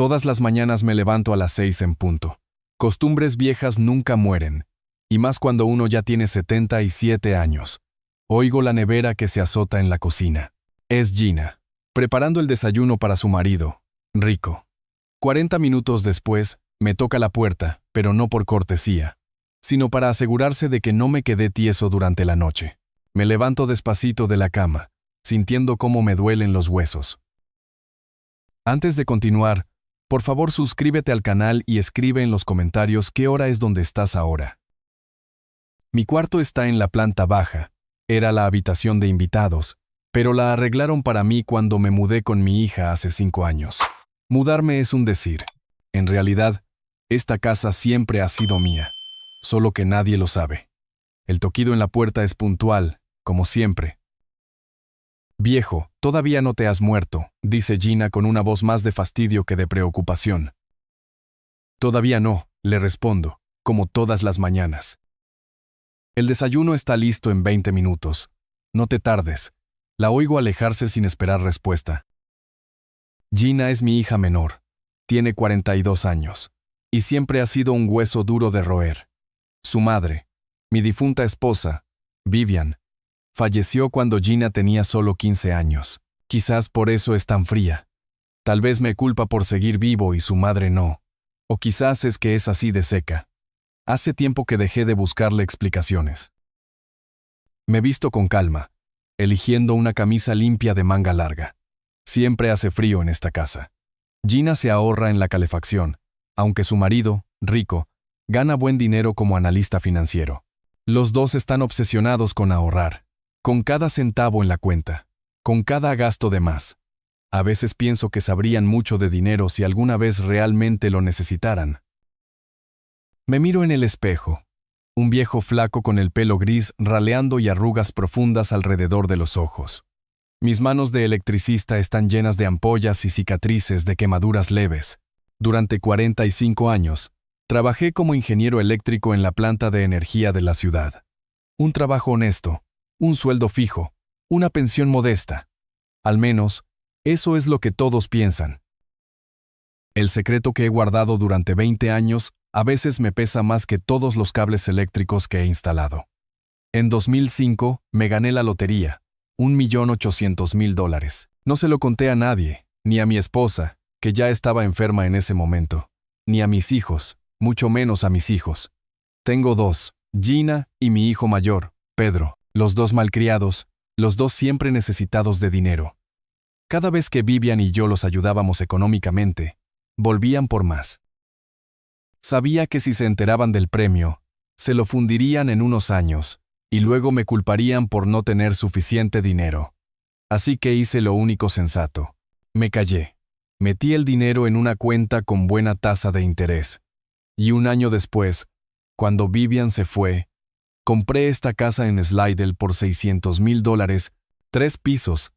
Todas las mañanas me levanto a las 6 en punto. Costumbres viejas nunca mueren, y más cuando uno ya tiene 77 años. Oigo la nevera que se azota en la cocina. Es Gina, preparando el desayuno para su marido, Rico. 40 minutos después, me toca la puerta, pero no por cortesía, sino para asegurarse de que no me quedé tieso durante la noche. Me levanto despacito de la cama, sintiendo cómo me duelen los huesos. Antes de continuar, por favor suscríbete al canal y escribe en los comentarios qué hora es donde estás ahora. Mi cuarto está en la planta baja. Era la habitación de invitados, pero la arreglaron para mí cuando me mudé con mi hija hace 5 años. Mudarme es un decir. En realidad, esta casa siempre ha sido mía, solo que nadie lo sabe. El toquido en la puerta es puntual, como siempre. «Viejo, todavía no te has muerto», dice Gina con una voz más de fastidio que de preocupación. «Todavía no», le respondo, como todas las mañanas. «El desayuno está listo en 20 minutos. No te tardes». La oigo alejarse sin esperar respuesta. Gina es mi hija menor. Tiene 42 años. Y siempre ha sido un hueso duro de roer. Su madre, mi difunta esposa, Vivian, falleció cuando Gina tenía solo 15 años. Quizás por eso es tan fría. Tal vez me culpa por seguir vivo y su madre no. O quizás es que es así de seca. Hace tiempo que dejé de buscarle explicaciones. Me visto con calma, eligiendo una camisa limpia de manga larga. Siempre hace frío en esta casa. Gina se ahorra en la calefacción, aunque su marido, Rico, gana buen dinero como analista financiero. Los dos están obsesionados con ahorrar, con cada centavo en la cuenta, con cada gasto de más. A veces pienso que sabrían mucho de dinero si alguna vez realmente lo necesitaran. Me miro en el espejo. Un viejo flaco con el pelo gris raleando y arrugas profundas alrededor de los ojos. Mis manos de electricista están llenas de ampollas y cicatrices de quemaduras leves. Durante 45 años, trabajé como ingeniero eléctrico en la planta de energía de la ciudad. Un trabajo honesto, un sueldo fijo, una pensión modesta. Al menos, eso es lo que todos piensan. El secreto que he guardado durante 20 años a veces me pesa más que todos los cables eléctricos que he instalado. En 2005 me gané la lotería, $1.800.000. No se lo conté a nadie, ni a mi esposa, que ya estaba enferma en ese momento, ni a mis hijos, mucho menos a mis hijos. Tengo 2, Gina y mi hijo mayor, Pedro, los 2 malcriados, los 2 siempre necesitados de dinero. Cada vez que Vivian y yo los ayudábamos económicamente, volvían por más. Sabía que si se enteraban del premio, se lo fundirían en unos años, y luego me culparían por no tener suficiente dinero. Así que hice lo único sensato. Me callé. Metí el dinero en una cuenta con buena tasa de interés. Y un año después, cuando Vivian se fue, compré esta casa en Slidell por $600.000, 3 pisos,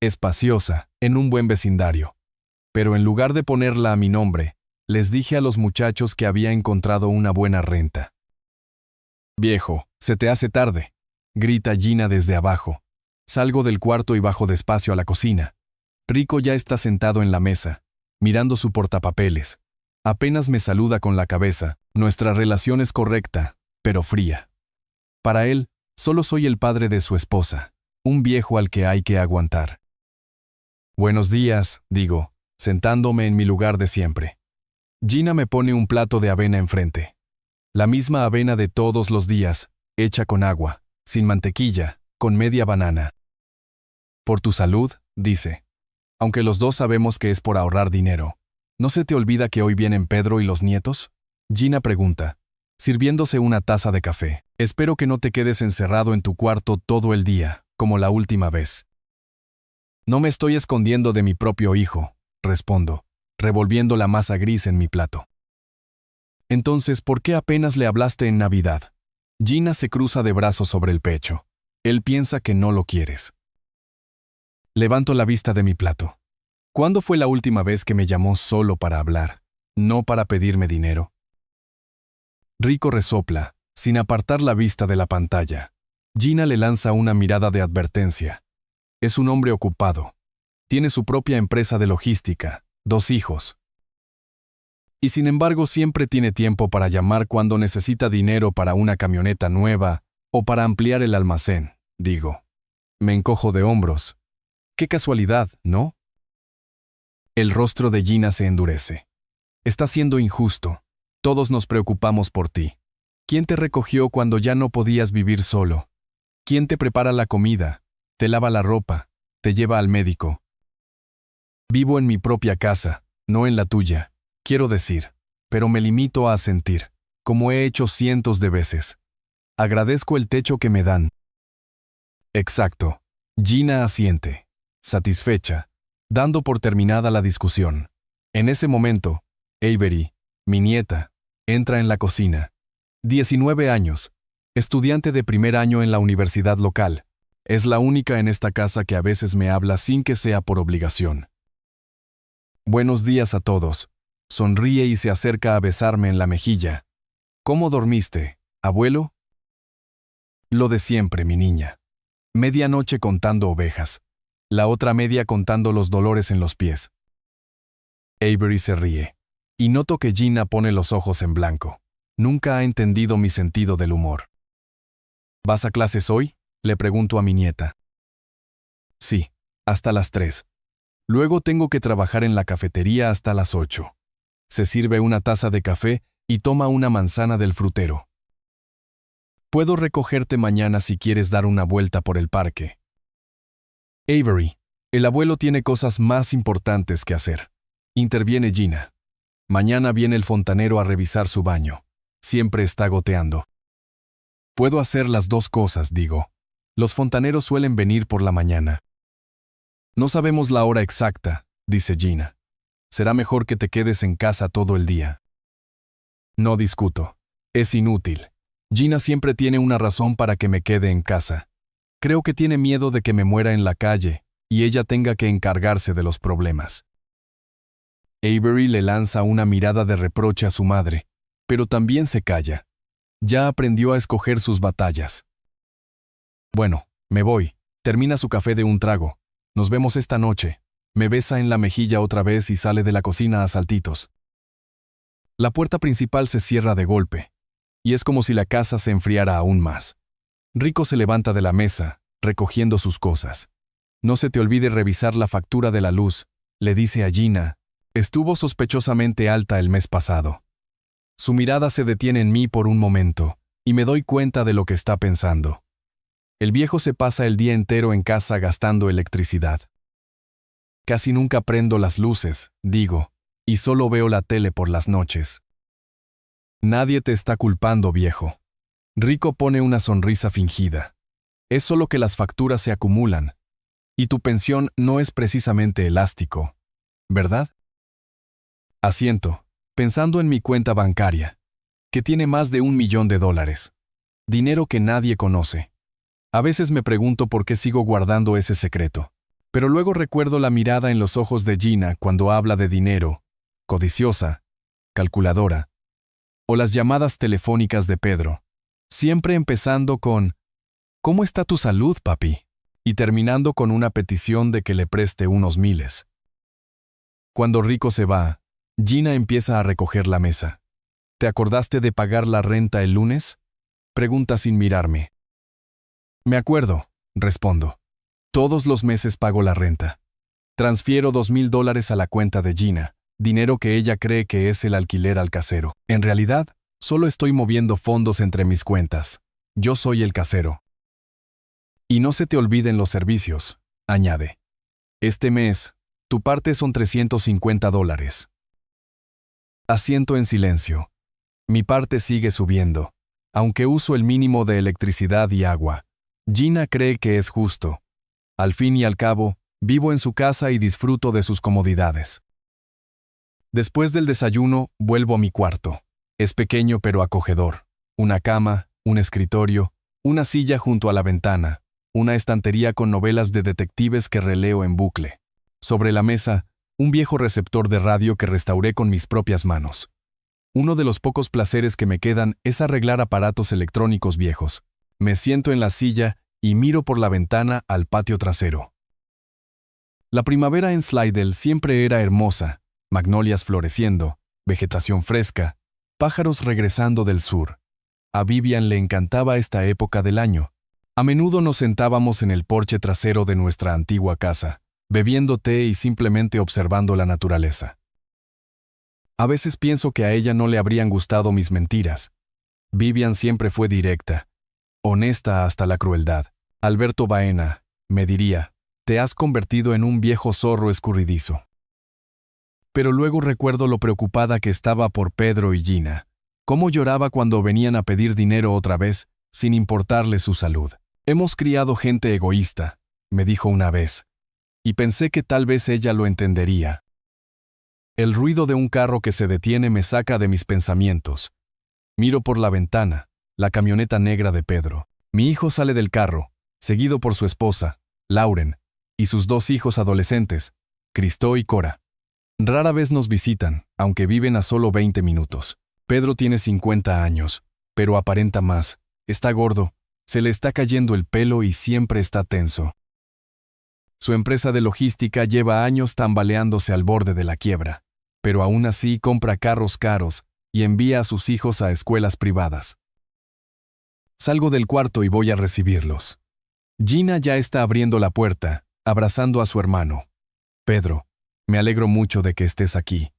espaciosa, en un buen vecindario. Pero en lugar de ponerla a mi nombre, les dije a los muchachos que había encontrado una buena renta. «Viejo, se te hace tarde», grita Gina desde abajo. Salgo del cuarto y bajo despacio a la cocina. Rico ya está sentado en la mesa, mirando su portapapeles. Apenas me saluda con la cabeza. Nuestra relación es correcta, pero fría. Para él, solo soy el padre de su esposa, un viejo al que hay que aguantar. «Buenos días», digo, sentándome en mi lugar de siempre. Gina me pone un plato de avena enfrente. La misma avena de todos los días, hecha con agua, sin mantequilla, con media banana. «Por tu salud», dice. Aunque los dos sabemos que es por ahorrar dinero. ¿No se te olvida que hoy vienen Pedro y los nietos?, Gina pregunta, sirviéndose una taza de café. «Espero que no te quedes encerrado en tu cuarto todo el día, como la última vez». «No me estoy escondiendo de mi propio hijo», respondo, revolviendo la masa gris en mi plato. «Entonces, ¿por qué apenas le hablaste en Navidad?». Gina se cruza de brazos sobre el pecho. Él piensa que no lo quieres. Levanto la vista de mi plato. ¿Cuándo fue la última vez que me llamó solo para hablar, no para pedirme dinero? Rico resopla, sin apartar la vista de la pantalla. Gina le lanza una mirada de advertencia. Es un hombre ocupado. Tiene su propia empresa de logística, 2 hijos. Y sin embargo siempre tiene tiempo para llamar cuando necesita dinero para una camioneta nueva o para ampliar el almacén, digo. Me encojo de hombros. Qué casualidad, ¿no? El rostro de Gina se endurece. Está siendo injusto. Todos nos preocupamos por ti. ¿Quién te recogió cuando ya no podías vivir solo? ¿Quién te prepara la comida, te lava la ropa, te lleva al médico? Vivo en mi propia casa, no en la tuya, quiero decir, pero me limito a sentir, como he hecho cientos de veces. Agradezco el techo que me dan. Exacto. Gina asiente, satisfecha, dando por terminada la discusión. En ese momento, Avery, mi nieta, entra en la cocina. 19 años, estudiante de primer año en la universidad local. Es la única en esta casa que a veces me habla sin que sea por obligación. Buenos días a todos. Sonríe y se acerca a besarme en la mejilla. ¿Cómo dormiste, abuelo? Lo de siempre, mi niña. Media noche contando ovejas. La otra media contando los dolores en los pies. Avery se ríe. Y noto que Gina pone los ojos en blanco. Nunca ha entendido mi sentido del humor. ¿Vas a clases hoy? Le pregunto a mi nieta. Sí, hasta las 3. Luego tengo que trabajar en la cafetería hasta las 8. Se sirve una taza de café y toma una manzana del frutero. Puedo recogerte mañana si quieres dar una vuelta por el parque. Avery, el abuelo tiene cosas más importantes que hacer. Interviene Gina. Mañana viene el fontanero a revisar su baño. Siempre está goteando. Puedo hacer las dos cosas, digo. Los fontaneros suelen venir por la mañana. No sabemos la hora exacta, dice Gina. Será mejor que te quedes en casa todo el día. No discuto. Es inútil. Gina siempre tiene una razón para que me quede en casa. Creo que tiene miedo de que me muera en la calle y ella tenga que encargarse de los problemas. Avery le lanza una mirada de reproche a su madre, pero también se calla. Ya aprendió a escoger sus batallas. Bueno, me voy. Termina su café de un trago. Nos vemos esta noche. Me besa en la mejilla otra vez y sale de la cocina a saltitos. La puerta principal se cierra de golpe, y es como si la casa se enfriara aún más. Rico se levanta de la mesa, recogiendo sus cosas. No se te olvide revisar la factura de la luz, le dice a Gina. Estuvo sospechosamente alta el mes pasado. Su mirada se detiene en mí por un momento, y me doy cuenta de lo que está pensando. El viejo se pasa el día entero en casa gastando electricidad. Casi nunca prendo las luces, digo, y solo veo la tele por las noches. Nadie te está culpando, viejo. Rico pone una sonrisa fingida. Es solo que las facturas se acumulan. Y tu pensión no es precisamente elástico, ¿verdad? Asiento, pensando en mi cuenta bancaria, que tiene más de $1 millón. Dinero que nadie conoce. A veces me pregunto por qué sigo guardando ese secreto. Pero luego recuerdo la mirada en los ojos de Gina cuando habla de dinero, codiciosa, calculadora, o las llamadas telefónicas de Pedro, siempre empezando con ¿cómo está tu salud, papi? Y terminando con una petición de que le preste unos miles. Cuando Rico se va, Gina empieza a recoger la mesa. ¿Te acordaste de pagar la renta el lunes? Pregunta sin mirarme. Me acuerdo, respondo. Todos los meses pago la renta. Transfiero $2,000 a la cuenta de Gina, dinero que ella cree que es el alquiler al casero. En realidad, solo estoy moviendo fondos entre mis cuentas. Yo soy el casero. Y no se te olviden los servicios, añade. Este mes, tu parte son $350. Asiento en silencio. Mi parte sigue subiendo, aunque uso el mínimo de electricidad y agua. Gina cree que es justo. Al fin y al cabo, vivo en su casa y disfruto de sus comodidades. Después del desayuno, vuelvo a mi cuarto. Es pequeño pero acogedor. Una cama, un escritorio, una silla junto a la ventana, una estantería con novelas de detectives que releo en bucle. Sobre la mesa, un viejo receptor de radio que restauré con mis propias manos. Uno de los pocos placeres que me quedan es arreglar aparatos electrónicos viejos. Me siento en la silla y miro por la ventana al patio trasero. La primavera en Slidell siempre era hermosa, magnolias floreciendo, vegetación fresca, pájaros regresando del sur. A Vivian le encantaba esta época del año. A menudo nos sentábamos en el porche trasero de nuestra antigua casa, bebiendo té y simplemente observando la naturaleza. A veces pienso que a ella no le habrían gustado mis mentiras. Vivian siempre fue directa, honesta hasta la crueldad. Alberto Baena, me diría, te has convertido en un viejo zorro escurridizo. Pero luego recuerdo lo preocupada que estaba por Pedro y Gina, cómo lloraba cuando venían a pedir dinero otra vez, sin importarle su salud. Hemos criado gente egoísta, me dijo una vez, y pensé que tal vez ella lo entendería. El ruido de un carro que se detiene me saca de mis pensamientos. Miro por la ventana, la camioneta negra de Pedro. Mi hijo sale del carro, seguido por su esposa, Lauren, y sus 2 hijos adolescentes, Cristó y Cora. Rara vez nos visitan, aunque viven a solo 20 minutos. Pedro tiene 50 años, pero aparenta más. Está gordo, se le está cayendo el pelo y siempre está tenso. Su empresa de logística lleva años tambaleándose al borde de la quiebra, pero aún así compra carros caros y envía a sus hijos a escuelas privadas. Salgo del cuarto y voy a recibirlos. Gina ya está abriendo la puerta, abrazando a su hermano. Pedro, me alegro mucho de que estés aquí.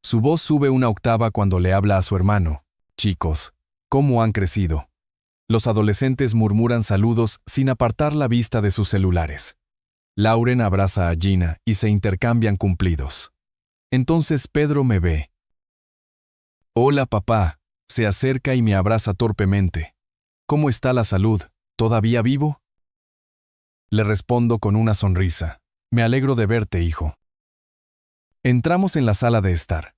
Su voz sube una octava cuando le habla a su hermano. Chicos, ¿cómo han crecido? Los adolescentes murmuran saludos sin apartar la vista de sus celulares. Lauren abraza a Gina y se intercambian cumplidos. Entonces Pedro me ve. Hola papá, se acerca y me abraza torpemente. ¿Cómo está la salud? ¿Todavía vivo? Le respondo con una sonrisa. Me alegro de verte, hijo. Entramos en la sala de estar.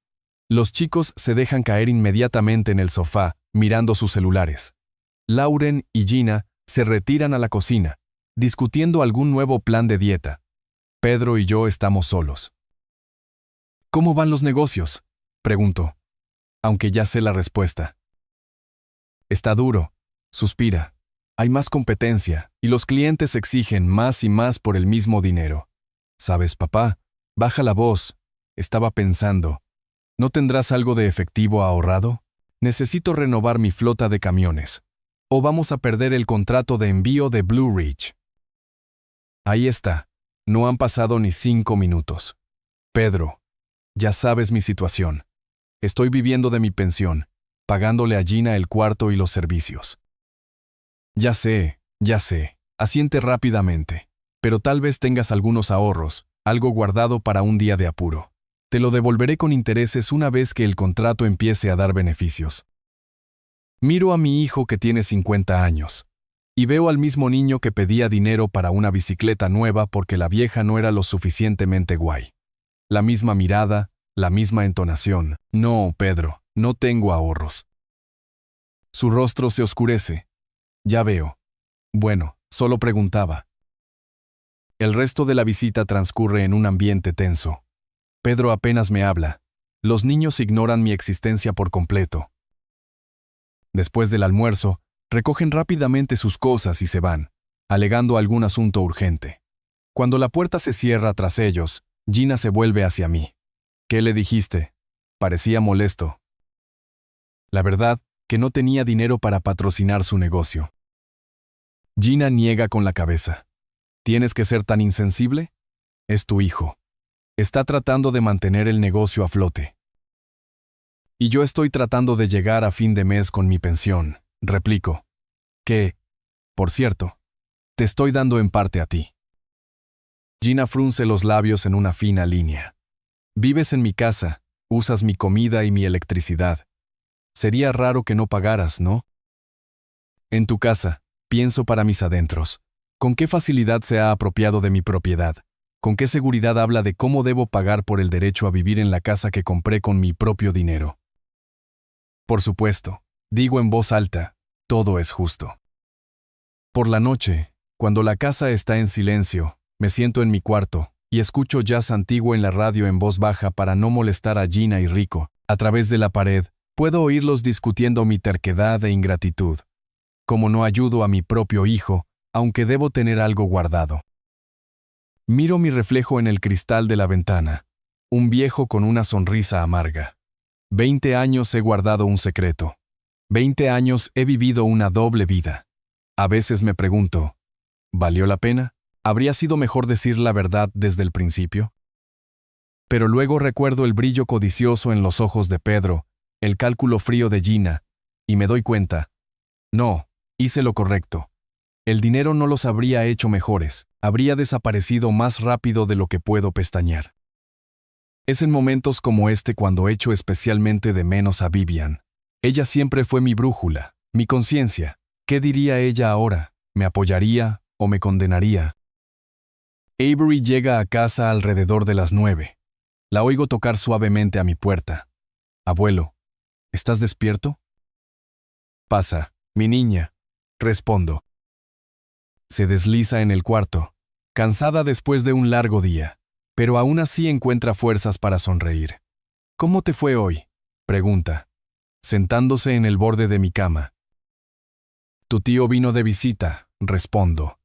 Los chicos se dejan caer inmediatamente en el sofá, mirando sus celulares. Lauren y Gina se retiran a la cocina, discutiendo algún nuevo plan de dieta. Pedro y yo estamos solos. ¿Cómo van los negocios?, pregunto, aunque ya sé la respuesta. Está duro, suspira. Hay más competencia y los clientes exigen más y más por el mismo dinero. ¿Sabes, papá? Baja la voz. Estaba pensando, ¿no tendrás algo de efectivo ahorrado? Necesito renovar mi flota de camiones. O vamos a perder el contrato de envío de Blue Ridge. Ahí está. No han pasado ni 5 minutos. Pedro, ya sabes mi situación. Estoy viviendo de mi pensión, pagándole a Gina el cuarto y los servicios. Ya sé, asiente rápidamente. Pero tal vez tengas algunos ahorros, algo guardado para un día de apuro. Te lo devolveré con intereses una vez que el contrato empiece a dar beneficios. Miro a mi hijo que tiene 50 años, y veo al mismo niño que pedía dinero para una bicicleta nueva porque la vieja no era lo suficientemente guay. La misma mirada, la misma entonación. No, Pedro, no tengo ahorros. Su rostro se oscurece. Ya veo. Bueno, solo preguntaba. El resto de la visita transcurre en un ambiente tenso. Pedro apenas me habla. Los niños ignoran mi existencia por completo. Después del almuerzo, recogen rápidamente sus cosas y se van, alegando algún asunto urgente. Cuando la puerta se cierra tras ellos, Gina se vuelve hacia mí. ¿Qué le dijiste? Parecía molesto. La verdad, que no tenía dinero para patrocinar su negocio. Gina niega con la cabeza. ¿Tienes que ser tan insensible? Es tu hijo. Está tratando de mantener el negocio a flote. Y yo estoy tratando de llegar a fin de mes con mi pensión, replico. Que, por cierto, te estoy dando en parte a ti. Gina frunce los labios en una fina línea. Vives en mi casa, usas mi comida y mi electricidad. Sería raro que no pagaras, ¿no? En tu casa, pienso para mis adentros. ¿Con qué facilidad se ha apropiado de mi propiedad? ¿Con qué seguridad habla de cómo debo pagar por el derecho a vivir en la casa que compré con mi propio dinero? Por supuesto, digo en voz alta, todo es justo. Por la noche, cuando la casa está en silencio, me siento en mi cuarto y escucho jazz antiguo en la radio en voz baja para no molestar a Gina y Rico. A través de la pared, puedo oírlos discutiendo mi terquedad e ingratitud. Como no ayudo a mi propio hijo, aunque debo tener algo guardado. Miro mi reflejo en el cristal de la ventana, un viejo con una sonrisa amarga. 20 años he guardado un secreto. 20 años he vivido una doble vida. A veces me pregunto, ¿valió la pena? ¿Habría sido mejor decir la verdad desde el principio? Pero luego recuerdo el brillo codicioso en los ojos de Pedro, el cálculo frío de Gina, y me doy cuenta. No, hice lo correcto. El dinero no los habría hecho mejores, habría desaparecido más rápido de lo que puedo pestañear. Es en momentos como este cuando echo especialmente de menos a Vivian. Ella siempre fue mi brújula, mi conciencia. ¿Qué diría ella ahora? ¿Me apoyaría o me condenaría? Avery llega a casa alrededor de las 9. La oigo tocar suavemente a mi puerta. Abuelo, ¿estás despierto? Pasa, mi niña, respondo. Se desliza en el cuarto, cansada después de un largo día, pero aún así encuentra fuerzas para sonreír. ¿Cómo te fue hoy?, pregunta, sentándose en el borde de mi cama. Tu tío vino de visita, respondo.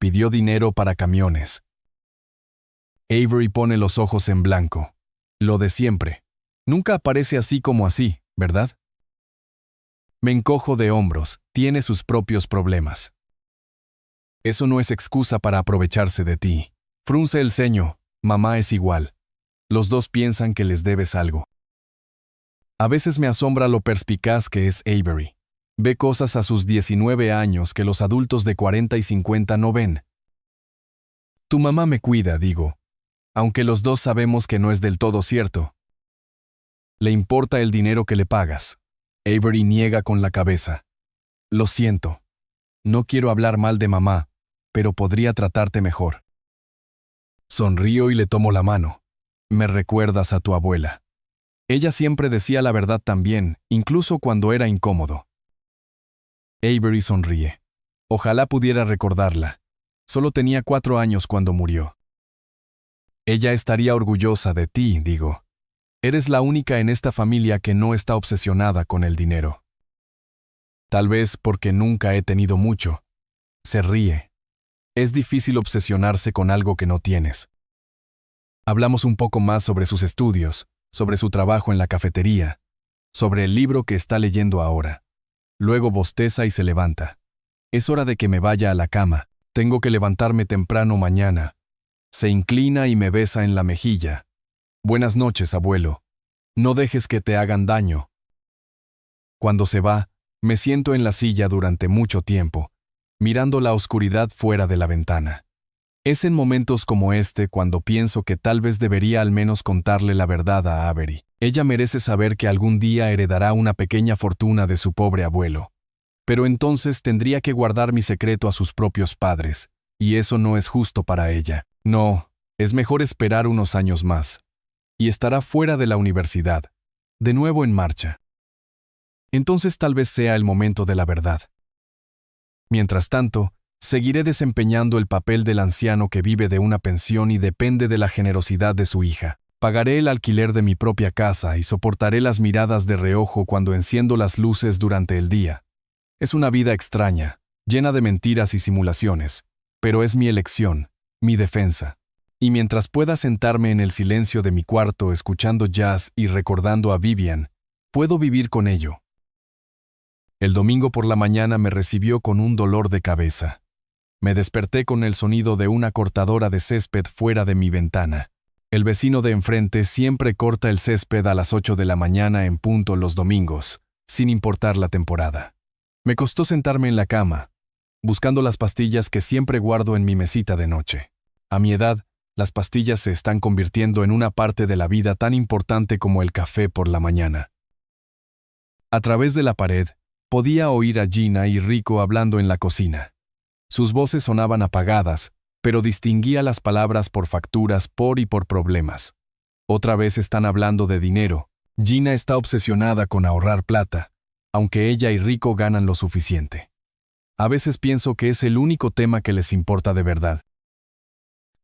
Pidió dinero para camiones. Avery pone los ojos en blanco. Lo de siempre. Nunca aparece así como así, ¿verdad? Me encojo de hombros, tiene sus propios problemas. Eso no es excusa para aprovecharse de ti. Frunce el ceño, mamá es igual. Los dos piensan que les debes algo. A veces me asombra lo perspicaz que es Avery. Ve cosas a sus 19 años que los adultos de 40 y 50 no ven. Tu mamá me cuida, digo. Aunque los dos sabemos que no es del todo cierto. Le importa el dinero que le pagas. Avery niega con la cabeza. Lo siento. No quiero hablar mal de mamá, pero podría tratarte mejor. Sonrío y le tomo la mano. Me recuerdas a tu abuela. Ella siempre decía la verdad también, incluso cuando era incómodo. Avery sonríe. Ojalá pudiera recordarla. Solo tenía 4 años cuando murió. Ella estaría orgullosa de ti, digo. Eres la única en esta familia que no está obsesionada con el dinero. Tal vez porque nunca he tenido mucho. Se ríe. Es difícil obsesionarse con algo que no tienes. Hablamos un poco más sobre sus estudios, sobre su trabajo en la cafetería, sobre el libro que está leyendo ahora. Luego bosteza y se levanta. Es hora de que me vaya a la cama. Tengo que levantarme temprano mañana. Se inclina y me besa en la mejilla. Buenas noches, abuelo. No dejes que te hagan daño. Cuando se va, me siento en la silla durante mucho tiempo, mirando la oscuridad fuera de la ventana. Es en momentos como este cuando pienso que tal vez debería al menos contarle la verdad a Avery. Ella merece saber que algún día heredará una pequeña fortuna de su pobre abuelo. Pero entonces tendría que guardar mi secreto a sus propios padres, y eso no es justo para ella. No, es mejor esperar unos años más. Y estará fuera de la universidad, de nuevo en marcha. Entonces tal vez sea el momento de la verdad. Mientras tanto, seguiré desempeñando el papel del anciano que vive de una pensión y depende de la generosidad de su hija. Pagaré el alquiler de mi propia casa y soportaré las miradas de reojo cuando enciendo las luces durante el día. Es una vida extraña, llena de mentiras y simulaciones, pero es mi elección, mi defensa. Y mientras pueda sentarme en el silencio de mi cuarto escuchando jazz y recordando a Vivian, puedo vivir con ello. El domingo por la mañana me recibió con un dolor de cabeza. Me desperté con el sonido de una cortadora de césped fuera de mi ventana. El vecino de enfrente siempre corta el césped a las 8 de la mañana en punto los domingos, sin importar la temporada. Me costó sentarme en la cama, buscando las pastillas que siempre guardo en mi mesita de noche. A mi edad, las pastillas se están convirtiendo en una parte de la vida tan importante como el café por la mañana. A través de la pared, podía oír a Gina y Rico hablando en la cocina. Sus voces sonaban apagadas, pero distinguía las palabras por facturas, por y por problemas. Otra vez están hablando de dinero. Gina está obsesionada con ahorrar plata, aunque ella y Rico ganan lo suficiente. A veces pienso que es el único tema que les importa de verdad.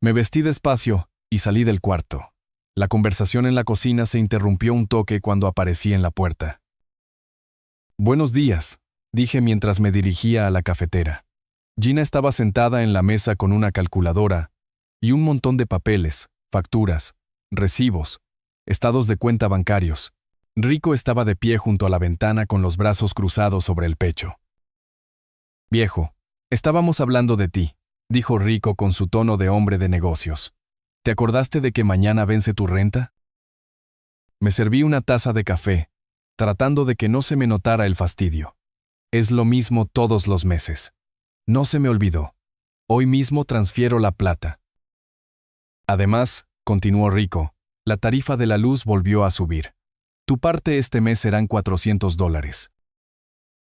Me vestí despacio y salí del cuarto. La conversación en la cocina se interrumpió un toque cuando aparecí en la puerta. Buenos días, dije mientras me dirigía a la cafetera. Gina estaba sentada en la mesa con una calculadora y un montón de papeles, facturas, recibos, estados de cuenta bancarios. Rico estaba de pie junto a la ventana con los brazos cruzados sobre el pecho. «Viejo, estábamos hablando de ti», dijo Rico con su tono de hombre de negocios. «¿Te acordaste de que mañana vence tu renta?» Me serví una taza de café, tratando de que no se me notara el fastidio. Es lo mismo todos los meses. No se me olvidó. Hoy mismo transfiero la plata. Además, continuó Rico, la tarifa de la luz volvió a subir. Tu parte este mes serán $400.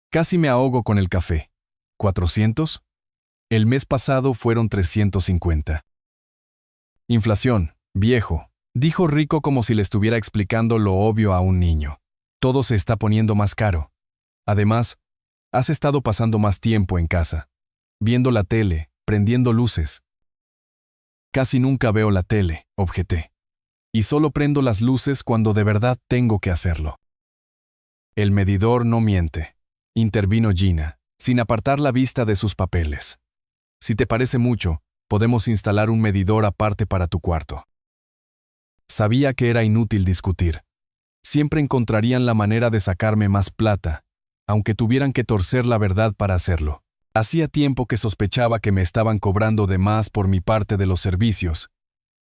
Casi me ahogo con el café. ¿400? El mes pasado fueron 350. Inflación, viejo, dijo Rico como si le estuviera explicando lo obvio a un niño. Todo se está poniendo más caro. Además, has estado pasando más tiempo en casa, viendo la tele, prendiendo luces. Casi nunca veo la tele, objeté. Y solo prendo las luces cuando de verdad tengo que hacerlo. El medidor no miente, intervino Gina, sin apartar la vista de sus papeles. Si te parece mucho, podemos instalar un medidor aparte para tu cuarto. Sabía que era inútil discutir. Siempre encontrarían la manera de sacarme más plata, aunque tuvieran que torcer la verdad para hacerlo. Hacía tiempo que sospechaba que me estaban cobrando de más por mi parte de los servicios,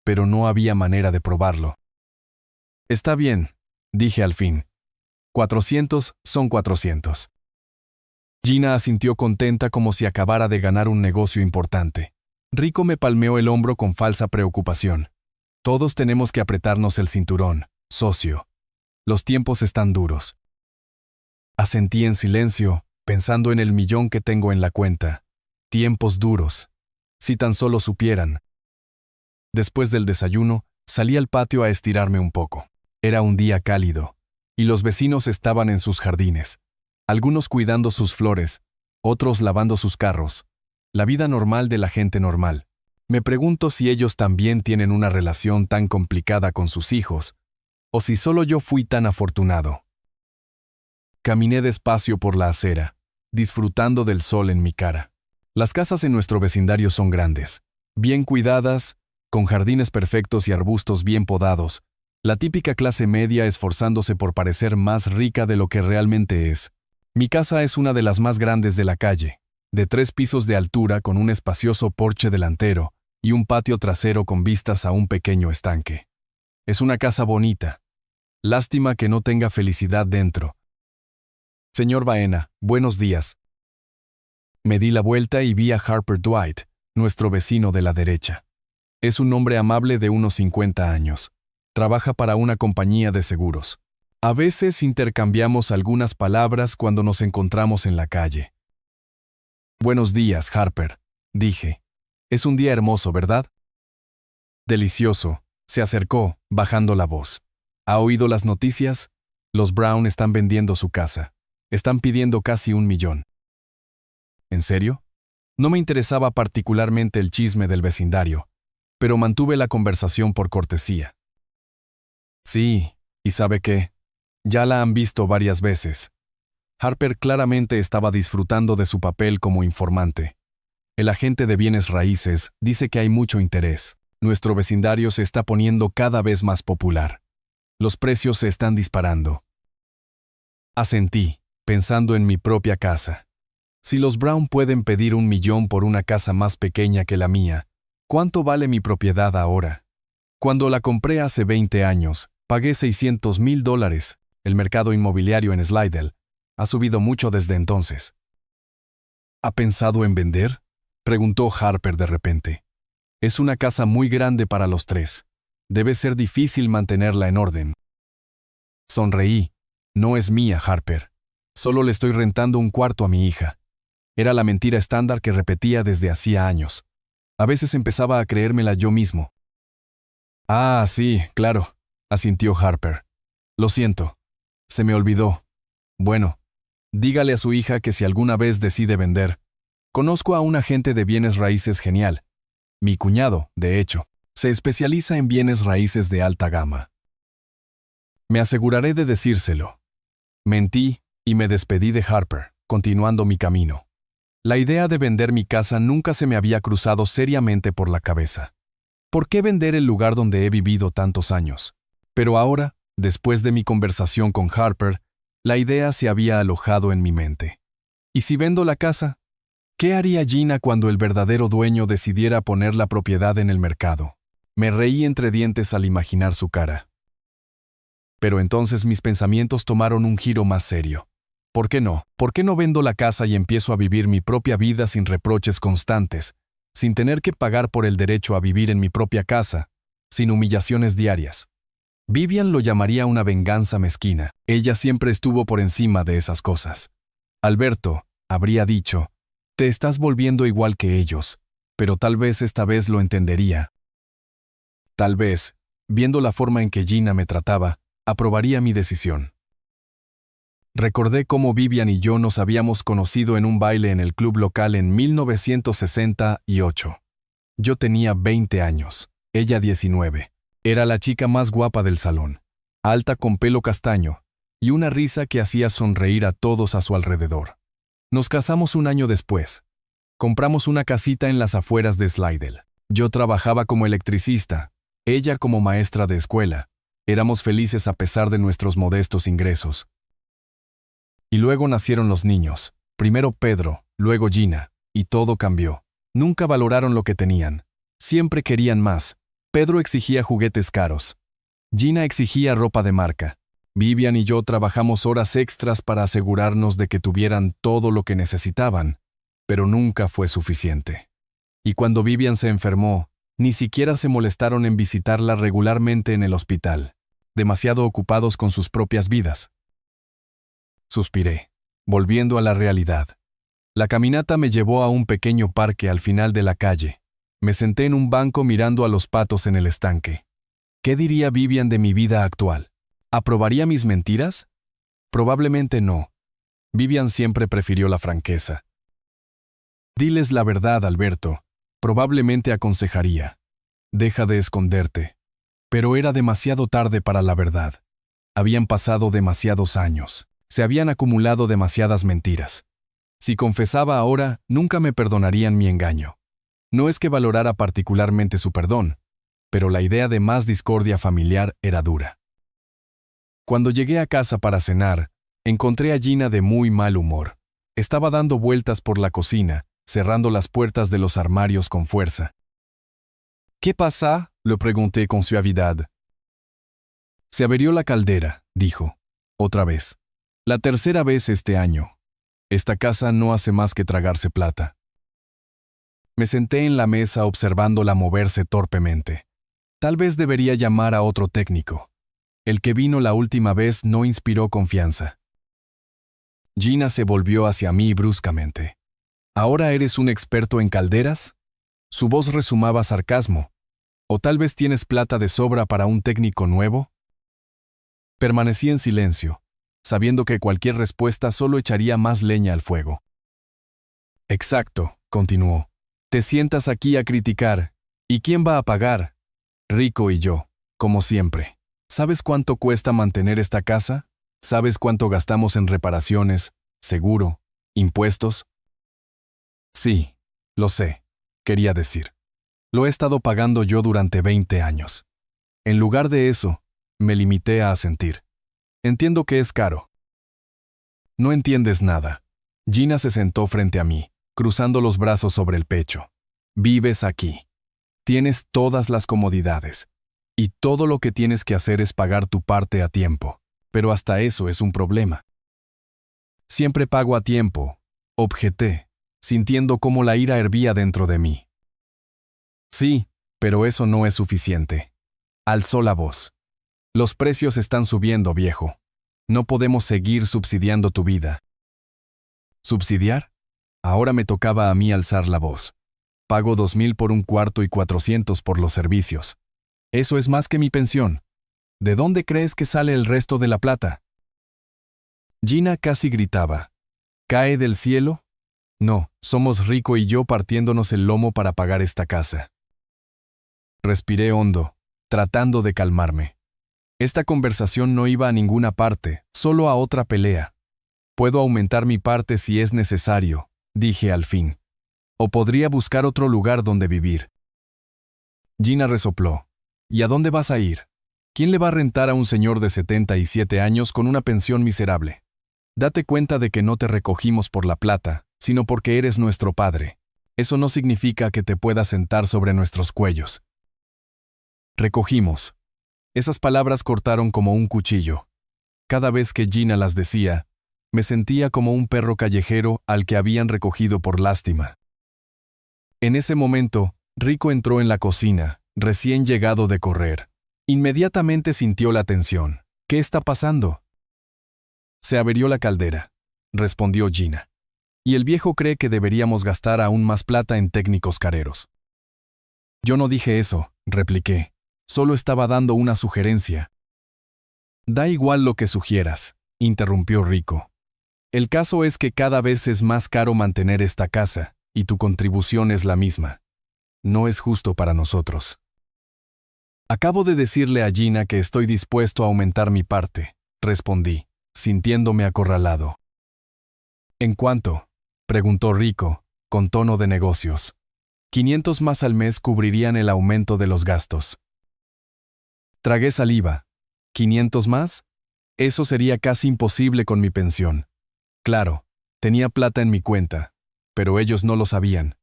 pero no había manera de probarlo. Está bien, dije al fin. 400 son 400. Gina asintió contenta como si acabara de ganar un negocio importante. Rico me palmeó el hombro con falsa preocupación. Todos tenemos que apretarnos el cinturón, socio. Los tiempos están duros. Asentí en silencio, pensando en el millón que tengo en la cuenta. Tiempos duros. Si tan solo supieran. Después del desayuno, salí al patio a estirarme un poco. Era un día cálido, y los vecinos estaban en sus jardines. Algunos cuidando sus flores, otros lavando sus carros. La vida normal de la gente normal. Me pregunto si ellos también tienen una relación tan complicada con sus hijos, o si solo yo fui tan afortunado. Caminé despacio por la acera, disfrutando del sol en mi cara. Las casas en nuestro vecindario son grandes, bien cuidadas, con jardines perfectos y arbustos bien podados, la típica clase media esforzándose por parecer más rica de lo que realmente es. Mi casa es una de las más grandes de la calle, de 3 pisos de altura con un espacioso porche delantero y un patio trasero con vistas a un pequeño estanque. Es una casa bonita. Lástima que no tenga felicidad dentro. Señor Baena, buenos días. Me di la vuelta y vi a Harper Dwight, nuestro vecino de la derecha. Es un hombre amable de unos 50 años. Trabaja para una compañía de seguros. A veces intercambiamos algunas palabras cuando nos encontramos en la calle. Buenos días, Harper, dije. Es un día hermoso, ¿verdad? Delicioso, se acercó, bajando la voz. ¿Ha oído las noticias? Los Brown están vendiendo su casa. Están pidiendo casi $1 millón. ¿En serio? No me interesaba particularmente el chisme del vecindario, pero mantuve la conversación por cortesía. Sí, ¿y sabe qué? Ya la han visto varias veces. Harper claramente estaba disfrutando de su papel como informante. El agente de bienes raíces dice que hay mucho interés. Nuestro vecindario se está poniendo cada vez más popular. Los precios se están disparando. Asentí, pensando en mi propia casa. Si los Brown pueden pedir $1 millón por una casa más pequeña que la mía, ¿cuánto vale mi propiedad ahora? Cuando la compré hace 20 años, pagué $600,000. El mercado inmobiliario en Slidell ha subido mucho desde entonces. ¿Ha pensado en vender?, preguntó Harper de repente. Es una casa muy grande para los 3. Debe ser difícil mantenerla en orden. Sonreí. No es mía, Harper. Solo le estoy rentando un cuarto a mi hija. Era la mentira estándar que repetía desde hacía años. A veces empezaba a creérmela yo mismo. Ah, sí, claro, asintió Harper. Lo siento. Se me olvidó. Bueno, dígale a su hija que si alguna vez decide vender. Conozco a un agente de bienes raíces genial. Mi cuñado, de hecho, se especializa en bienes raíces de alta gama. Me aseguraré de decírselo. Mentí y me despedí de Harper, continuando mi camino. La idea de vender mi casa nunca se me había cruzado seriamente por la cabeza. ¿Por qué vender el lugar donde he vivido tantos años? Pero ahora, Después de mi conversación con Harper, la idea se había alojado en mi mente. ¿Y si vendo la casa? ¿Qué haría Gina cuando el verdadero dueño decidiera poner la propiedad en el mercado? Me reí entre dientes al imaginar su cara. Pero entonces mis pensamientos tomaron un giro más serio. ¿Por qué no? ¿Por qué no vendo la casa y empiezo a vivir mi propia vida sin reproches constantes, sin tener que pagar por el derecho a vivir en mi propia casa, sin humillaciones diarias? Vivian lo llamaría una venganza mezquina. Ella siempre estuvo por encima de esas cosas. Alberto, habría dicho, te estás volviendo igual que ellos, pero tal vez esta vez lo entendería. Tal vez, viendo la forma en que Gina me trataba, aprobaría mi decisión. Recordé cómo Vivian y yo nos habíamos conocido en un baile en el club local en 1968. Yo tenía 20 años, ella 19. Era la chica más guapa del salón, alta con pelo castaño, y una risa que hacía sonreír a todos a su alrededor. Nos casamos un año después. Compramos una casita en las afueras de Slidell. Yo trabajaba como electricista, ella como maestra de escuela. Éramos felices a pesar de nuestros modestos ingresos. Y luego nacieron los niños, primero Pedro, luego Gina, y todo cambió. Nunca valoraron lo que tenían. Siempre querían más. Pedro exigía juguetes caros. Gina exigía ropa de marca. Vivian y yo trabajamos horas extras para asegurarnos de que tuvieran todo lo que necesitaban, pero nunca fue suficiente. Y cuando Vivian se enfermó, ni siquiera se molestaron en visitarla regularmente en el hospital, demasiado ocupados con sus propias vidas. Suspiré, volviendo a la realidad. La caminata me llevó a un pequeño parque al final de la calle. Me senté en un banco mirando a los patos en el estanque. ¿Qué diría Vivian de mi vida actual? ¿Aprobaría mis mentiras? Probablemente no. Vivian siempre prefirió la franqueza. Diles la verdad, Alberto. Probablemente aconsejaría. Deja de esconderte. Pero era demasiado tarde para la verdad. Habían pasado demasiados años. Se habían acumulado demasiadas mentiras. Si confesaba ahora, nunca me perdonarían mi engaño. No es que valorara particularmente su perdón, pero la idea de más discordia familiar era dura. Cuando llegué a casa para cenar, encontré a Gina de muy mal humor. Estaba dando vueltas por la cocina, cerrando las puertas de los armarios con fuerza. ¿Qué pasa?, le pregunté con suavidad. Se averió la caldera, dijo. Otra vez. La tercera vez este año. Esta casa no hace más que tragarse plata. Me senté en la mesa observándola moverse torpemente. Tal vez debería llamar a otro técnico. El que vino la última vez no inspiró confianza. Gina se volvió hacia mí bruscamente. ¿Ahora eres un experto en calderas? Su voz rezumaba sarcasmo. ¿O tal vez tienes plata de sobra para un técnico nuevo? Permanecí en silencio, sabiendo que cualquier respuesta solo echaría más leña al fuego. Exacto, continuó. Te sientas aquí a criticar. ¿Y quién va a pagar? Rico y yo, como siempre. ¿Sabes cuánto cuesta mantener esta casa? ¿Sabes cuánto gastamos en reparaciones, seguro, impuestos? Sí, lo sé, quería decir. Lo he estado pagando yo durante 20 años. En lugar de eso, me limité a asentir. Entiendo que es caro. No entiendes nada. Gina se sentó frente a mí, cruzando los brazos sobre el pecho. Vives aquí. Tienes todas las comodidades. Y todo lo que tienes que hacer es pagar tu parte a tiempo. Pero hasta eso es un problema. Siempre pago a tiempo, objeté, sintiendo cómo la ira hervía dentro de mí. Sí, pero eso no es suficiente. Alzó la voz. Los precios están subiendo, viejo. No podemos seguir subsidiando tu vida. ¿Subsidiar? Ahora me tocaba a mí alzar la voz. Pago 2,000 por un cuarto y 400 por los servicios. Eso es más que mi pensión. ¿De dónde crees que sale el resto de la plata? Gina casi gritaba. ¿Cae del cielo? No, somos Rico y yo partiéndonos el lomo para pagar esta casa. Respiré hondo, tratando de calmarme. Esta conversación no iba a ninguna parte, solo a otra pelea. Puedo aumentar mi parte si es necesario, dije al fin. O podría buscar otro lugar donde vivir. Gina resopló. ¿Y a dónde vas a ir? ¿Quién le va a rentar a un señor de 77 años con una pensión miserable? Date cuenta de que no te recogimos por la plata, sino porque eres nuestro padre. Eso no significa que te puedas sentar sobre nuestros cuellos. Recogimos. Esas palabras cortaron como un cuchillo. Cada vez que Gina las decía, me sentía como un perro callejero al que habían recogido por lástima. En ese momento, Rico entró en la cocina, recién llegado de correr. Inmediatamente sintió la tensión. ¿Qué está pasando? Se averió la caldera, respondió Gina. Y el viejo cree que deberíamos gastar aún más plata en técnicos careros. Yo no dije eso, repliqué. Solo estaba dando una sugerencia. Da igual lo que sugieras, interrumpió Rico. El caso es que cada vez es más caro mantener esta casa, y tu contribución es la misma. No es justo para nosotros. Acabo de decirle a Gina que estoy dispuesto a aumentar mi parte, respondí, sintiéndome acorralado. ¿En cuánto?, preguntó Rico, con tono de negocios. 500 más al mes cubrirían el aumento de los gastos. Tragué saliva. ¿500 más? Eso sería casi imposible con mi pensión. Claro, tenía plata en mi cuenta, pero ellos no lo sabían.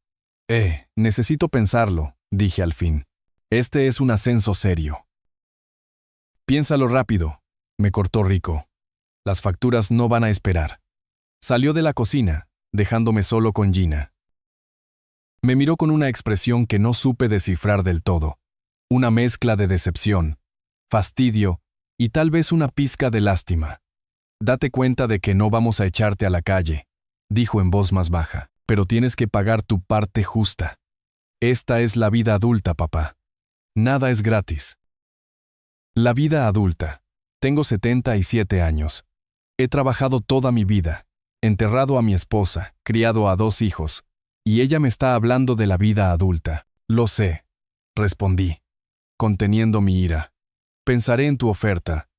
Necesito pensarlo, dije al fin. Este es un ascenso serio. Piénsalo rápido, me cortó Rico. Las facturas no van a esperar. Salió de la cocina, dejándome solo con Gina. Me miró con una expresión que no supe descifrar del todo. Una mezcla de decepción, fastidio y tal vez una pizca de lástima. Date cuenta de que no vamos a echarte a la calle, dijo en voz más baja, pero tienes que pagar tu parte justa. Esta es la vida adulta, papá. Nada es gratis. La vida adulta. Tengo 77 años. He trabajado toda mi vida, enterrado a mi esposa, criado a 2 hijos, y ella me está hablando de la vida adulta. Lo sé, respondí, conteniendo mi ira. Pensaré en tu oferta.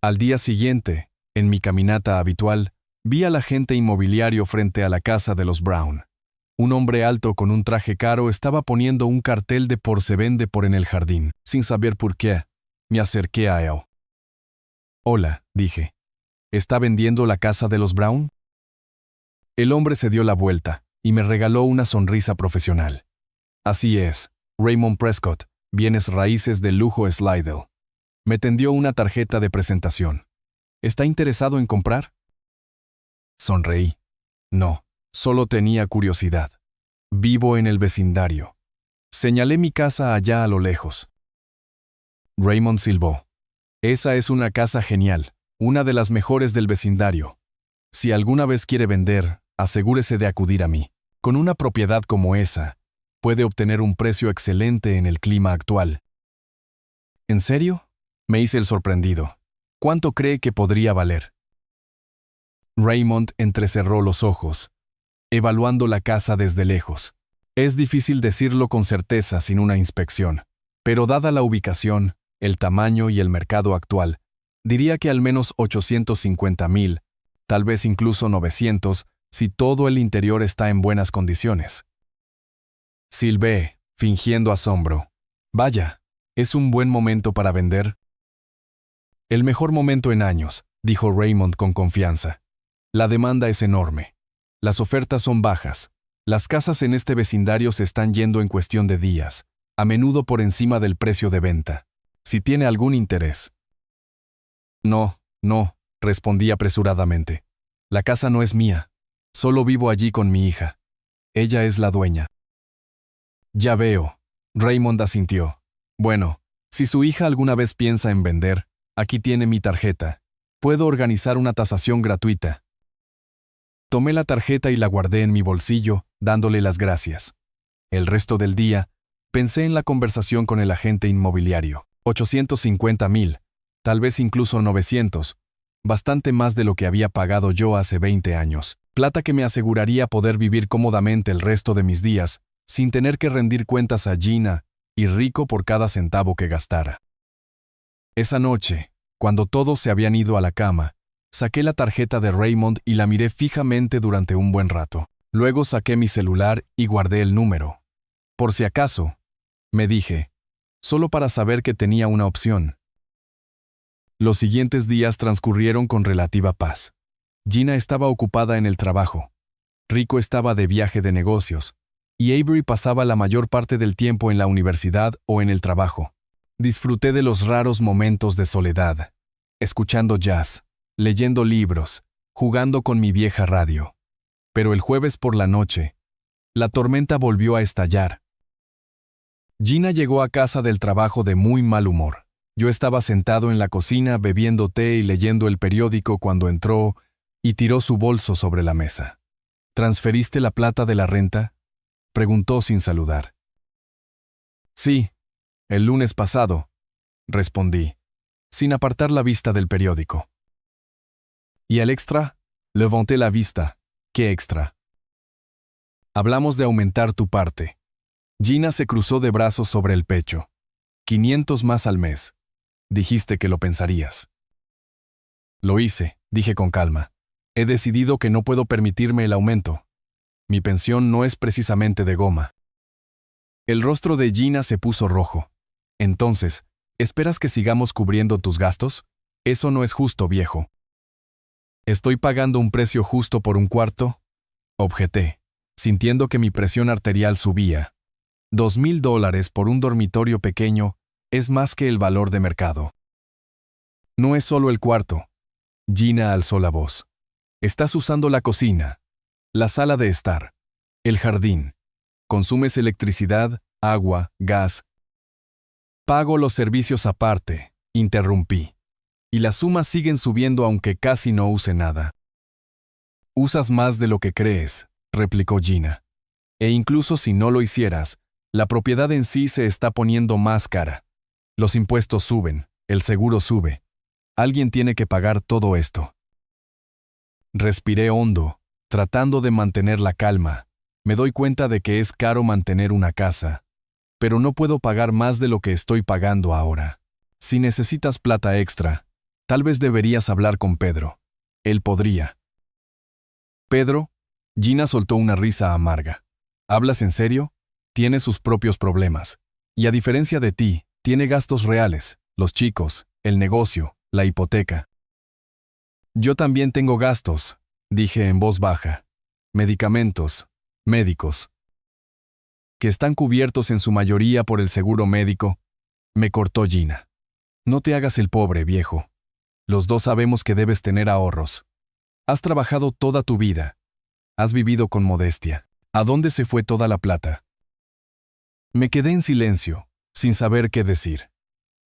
Al día siguiente, en mi caminata habitual, vi al agente inmobiliario frente a la casa de los Brown. Un hombre alto con un traje caro estaba poniendo un cartel de por se vende por en el jardín. Sin saber por qué, me acerqué a él. Hola, dije. ¿Está vendiendo la casa de los Brown? El hombre se dio la vuelta y me regaló una sonrisa profesional. Así es, Raymond Prescott, bienes raíces de lujo Slidell. Me tendió una tarjeta de presentación. ¿Está interesado en comprar? Sonreí. No. Solo tenía curiosidad. Vivo en el vecindario. Señalé mi casa allá a lo lejos. Raymond silbó. Esa es una casa genial, una de las mejores del vecindario. Si alguna vez quiere vender, asegúrese de acudir a mí. Con una propiedad como esa, puede obtener un precio excelente en el clima actual. ¿En serio? Me hice el sorprendido. ¿Cuánto cree que podría valer? Raymond entrecerró los ojos, evaluando la casa desde lejos. Es difícil decirlo con certeza sin una inspección, pero dada la ubicación, el tamaño y el mercado actual, diría que al menos 850,000, tal vez incluso 900, si todo el interior está en buenas condiciones. Silbé, fingiendo asombro. Vaya, ¿es un buen momento para vender? El mejor momento en años, dijo Raymond con confianza. La demanda es enorme. Las ofertas son bajas. Las casas en este vecindario se están yendo en cuestión de días, a menudo por encima del precio de venta. Si tiene algún interés. No, respondí apresuradamente. La casa no es mía. Solo vivo allí con mi hija. Ella es la dueña. Ya veo. Raymond asintió. Bueno, si su hija alguna vez piensa en vender, aquí tiene mi tarjeta. Puedo organizar una tasación gratuita. Tomé la tarjeta y la guardé en mi bolsillo, dándole las gracias. El resto del día, pensé en la conversación con el agente inmobiliario. 850,000, tal vez incluso 900, bastante más de lo que había pagado yo hace 20 años. Plata que me aseguraría poder vivir cómodamente el resto de mis días, sin tener que rendir cuentas a Gina y Rico por cada centavo que gastara. Esa noche, cuando todos se habían ido a la cama, saqué la tarjeta de Raymond y la miré fijamente durante un buen rato. Luego saqué mi celular y guardé el número. Por si acaso, me dije, solo para saber que tenía una opción. Los siguientes días transcurrieron con relativa paz. Gina estaba ocupada en el trabajo. Rico estaba de viaje de negocios, y Avery pasaba la mayor parte del tiempo en la universidad o en el trabajo. Disfruté de los raros momentos de soledad, escuchando jazz, leyendo libros, jugando con mi vieja radio. Pero el jueves por la noche, la tormenta volvió a estallar. Gina llegó a casa del trabajo de muy mal humor. Yo estaba sentado en la cocina bebiendo té y leyendo el periódico cuando entró y tiró su bolso sobre la mesa. ¿Transferiste la plata de la renta?, preguntó sin saludar. Sí, el lunes pasado, respondí, sin apartar la vista del periódico. ¿Y el extra? Levanté la vista. ¿Qué extra? Hablamos de aumentar tu parte. Gina se cruzó de brazos sobre el pecho. 500 más al mes. Dijiste que lo pensarías. Lo hice, dije con calma. He decidido que no puedo permitirme el aumento. Mi pensión no es precisamente de goma. El rostro de Gina se puso rojo. Entonces, ¿esperas que sigamos cubriendo tus gastos? Eso no es justo, viejo. ¿Estoy pagando un precio justo por un cuarto?, objeté, sintiendo que mi presión arterial subía. $2,000 por un dormitorio pequeño es más que el valor de mercado. No es solo el cuarto. Gina alzó la voz. Estás usando la cocina, la sala de estar, el jardín. Consumes electricidad, agua, gas. Pago los servicios aparte, interrumpí. Y las sumas siguen subiendo aunque casi no use nada. Usas más de lo que crees, replicó Gina. E incluso si no lo hicieras, la propiedad en sí se está poniendo más cara. Los impuestos suben, el seguro sube. Alguien tiene que pagar todo esto. Respiré hondo, tratando de mantener la calma. Me doy cuenta de que es caro mantener una casa, pero no puedo pagar más de lo que estoy pagando ahora. Si necesitas plata extra, tal vez deberías hablar con Pedro. Él podría. ¿Pedro? Gina soltó una risa amarga. ¿Hablas en serio? Tiene sus propios problemas. Y a diferencia de ti, tiene gastos reales, los chicos, el negocio, la hipoteca. Yo también tengo gastos, dije en voz baja. Medicamentos, médicos. Que están cubiertos en su mayoría por el seguro médico, me cortó Gina. No te hagas el pobre, viejo. Los dos sabemos que debes tener ahorros. Has trabajado toda tu vida. Has vivido con modestia. ¿A dónde se fue toda la plata? Me quedé en silencio, sin saber qué decir.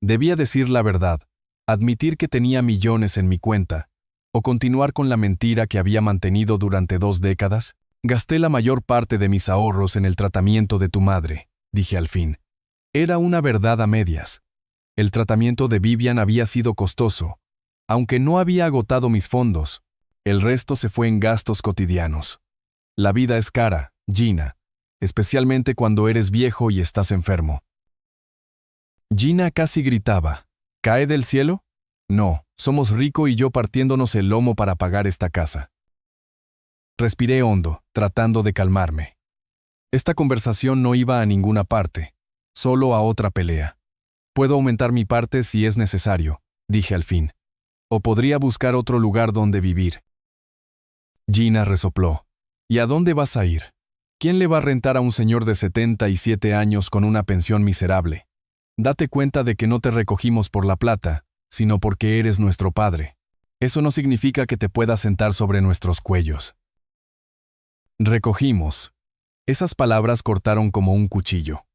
Debía decir la verdad, admitir que tenía millones en mi cuenta, o continuar con la mentira que había mantenido durante 2 décadas. Gasté la mayor parte de mis ahorros en el tratamiento de tu madre, dije al fin. Era una verdad a medias. El tratamiento de Vivian había sido costoso. Aunque no había agotado mis fondos, el resto se fue en gastos cotidianos. La vida es cara, Gina, especialmente cuando eres viejo y estás enfermo. Gina casi gritaba. ¿Cae del cielo? No, somos Rico y yo partiéndonos el lomo para pagar esta casa. Respiré hondo, tratando de calmarme. Esta conversación no iba a ninguna parte, solo a otra pelea. Puedo aumentar mi parte si es necesario, dije al fin. O podría buscar otro lugar donde vivir. Gina resopló. ¿Y a dónde vas a ir? ¿Quién le va a rentar a un señor de 77 años con una pensión miserable? Date cuenta de que no te recogimos por la plata, sino porque eres nuestro padre. Eso no significa que te puedas sentar sobre nuestros cuellos. Recogimos. Esas palabras cortaron como un cuchillo.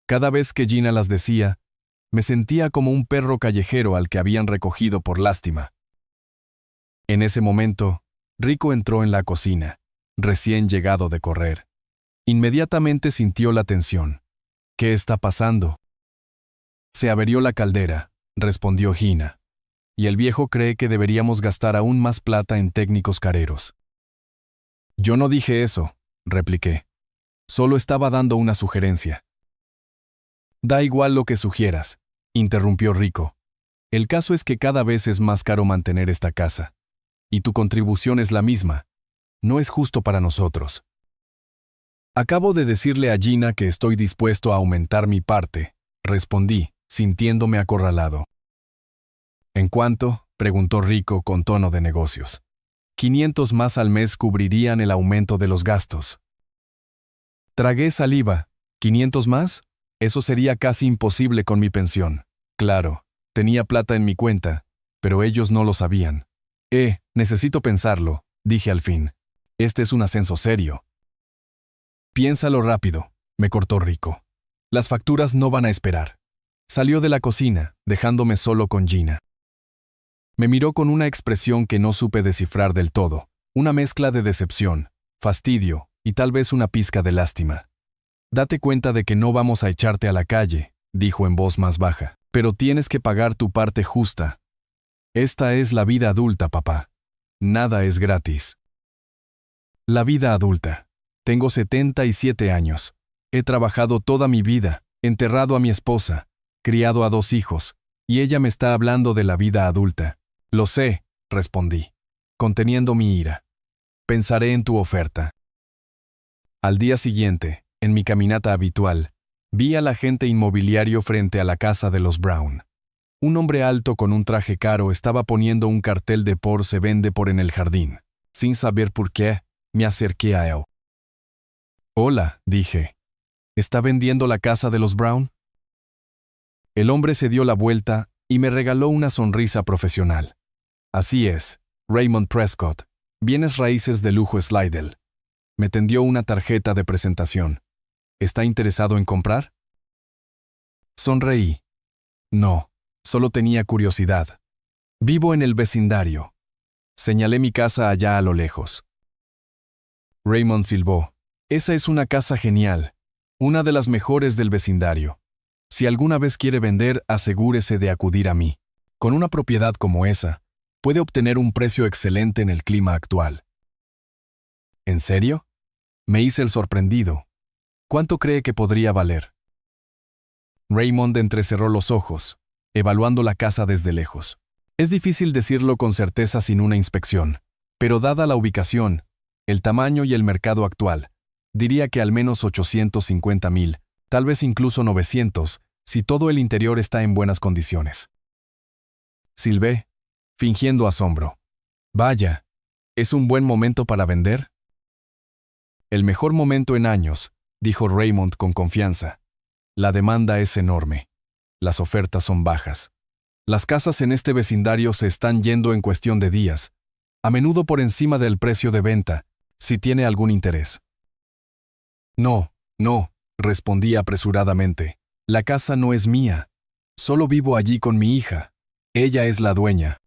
Cada vez que Gina las decía, me sentía como un perro callejero al que habían recogido por lástima. En ese momento, Rico entró en la cocina, recién llegado de correr. Inmediatamente sintió la tensión. ¿Qué está pasando? Se averió la caldera, respondió Gina. Y el viejo cree que deberíamos gastar aún más plata en técnicos careros. Yo no dije eso, repliqué. Solo estaba dando una sugerencia. Da igual lo que sugieras, interrumpió Rico. El caso es que cada vez es más caro mantener esta casa. Y tu contribución es la misma. No es justo para nosotros. Acabo de decirle a Gina que estoy dispuesto a aumentar mi parte, respondí, sintiéndome acorralado. ¿En cuánto?, preguntó Rico con tono de negocios. 500 más al mes cubrirían el aumento de los gastos. Tragué saliva. ¿500 más? Eso sería casi imposible con mi pensión. Claro, tenía plata en mi cuenta, pero ellos no lo sabían. Necesito pensarlo, dije al fin. Este es un ascenso serio. Piénsalo rápido, me cortó Rico. Las facturas no van a esperar. Salió de la cocina, dejándome solo con Gina. Me miró con una expresión que no supe descifrar del todo, una mezcla de decepción, fastidio y tal vez una pizca de lástima. Date cuenta de que no vamos a echarte a la calle, dijo en voz más baja, pero tienes que pagar tu parte justa. Esta es la vida adulta, papá. Nada es gratis. La vida adulta. Tengo 77 años. He trabajado toda mi vida, enterrado a mi esposa, criado a 2 hijos, y ella me está hablando de la vida adulta. Lo sé, respondí, conteniendo mi ira. Pensaré en tu oferta. Al día siguiente, en mi caminata habitual, vi al agente inmobiliario frente a la casa de los Brown. Un hombre alto con un traje caro estaba poniendo un cartel de por se vende por en el jardín. Sin saber por qué, me acerqué a él. Hola, dije. ¿Está vendiendo la casa de los Brown? El hombre se dio la vuelta y me regaló una sonrisa profesional. Así es, Raymond Prescott, bienes raíces de lujo Slidell. Me tendió una tarjeta de presentación. ¿Está interesado en comprar? Sonreí. No, solo tenía curiosidad. Vivo en el vecindario. Señalé mi casa allá a lo lejos. Raymond silbó. Esa es una casa genial, una de las mejores del vecindario. Si alguna vez quiere vender, asegúrese de acudir a mí. Con una propiedad como esa, puede obtener un precio excelente en el clima actual. ¿En serio? Me hice el sorprendido. ¿Cuánto cree que podría valer? Raymond entrecerró los ojos, evaluando la casa desde lejos. Es difícil decirlo con certeza sin una inspección, pero dada la ubicación, el tamaño y el mercado actual, diría que al menos 850,000, tal vez incluso 900, si todo el interior está en buenas condiciones. Silbé, fingiendo asombro. Vaya, ¿es un buen momento para vender? El mejor momento en años, dijo Raymond con confianza. La demanda es enorme. Las ofertas son bajas. Las casas en este vecindario se están yendo en cuestión de días, a menudo por encima del precio de venta, si tiene algún interés. No, respondí apresuradamente. La casa no es mía. Solo vivo allí con mi hija. Ella es la dueña.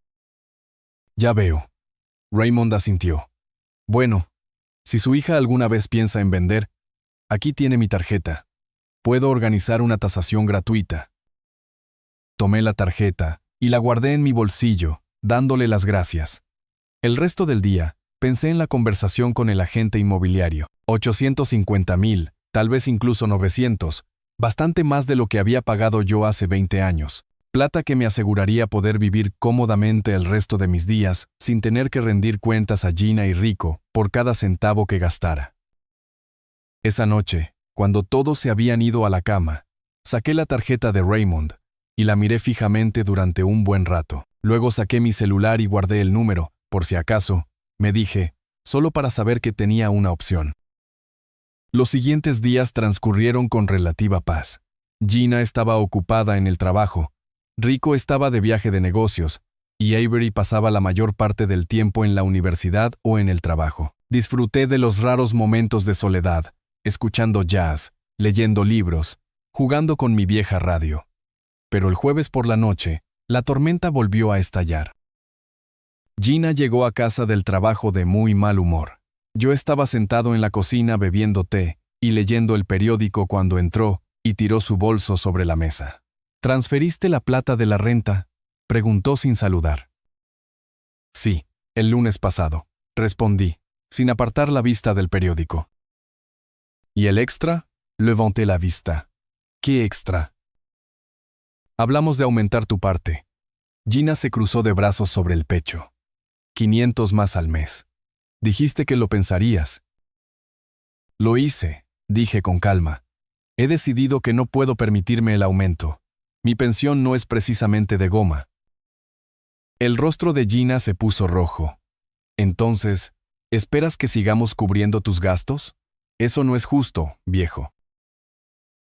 Ya veo. Raymond asintió. Bueno, si su hija alguna vez piensa en vender, aquí tiene mi tarjeta. Puedo organizar una tasación gratuita. Tomé la tarjeta y la guardé en mi bolsillo, dándole las gracias. El resto del día, pensé en la conversación con el agente inmobiliario. 850,000, tal vez incluso 900, bastante más de lo que había pagado yo hace 20 años. Plata que me aseguraría poder vivir cómodamente el resto de mis días sin tener que rendir cuentas a Gina y Rico por cada centavo que gastara. Esa noche, cuando todos se habían ido a la cama, saqué la tarjeta de Raymond y la miré fijamente durante un buen rato. Luego saqué mi celular y guardé el número, por si acaso, me dije, solo para saber que tenía una opción. Los siguientes días transcurrieron con relativa paz. Gina estaba ocupada en el trabajo, Rico estaba de viaje de negocios, y Avery pasaba la mayor parte del tiempo en la universidad o en el trabajo. Disfruté de los raros momentos de soledad, escuchando jazz, leyendo libros, jugando con mi vieja radio. Pero el jueves por la noche, la tormenta volvió a estallar. Gina llegó a casa del trabajo de muy mal humor. Yo estaba sentado en la cocina bebiendo té y leyendo el periódico cuando entró y tiró su bolso sobre la mesa. ¿Transferiste la plata de la renta?, preguntó sin saludar. Sí, el lunes pasado, respondí, sin apartar la vista del periódico. ¿Y el extra? Levanté la vista. ¿Qué extra? Hablamos de aumentar tu parte. Gina se cruzó de brazos sobre el pecho. 500 más al mes. Dijiste que lo pensarías. Lo hice, dije con calma. He decidido que no puedo permitirme el aumento. Mi pensión no es precisamente de goma. El rostro de Gina se puso rojo. Entonces, ¿esperas que sigamos cubriendo tus gastos? Eso no es justo, viejo.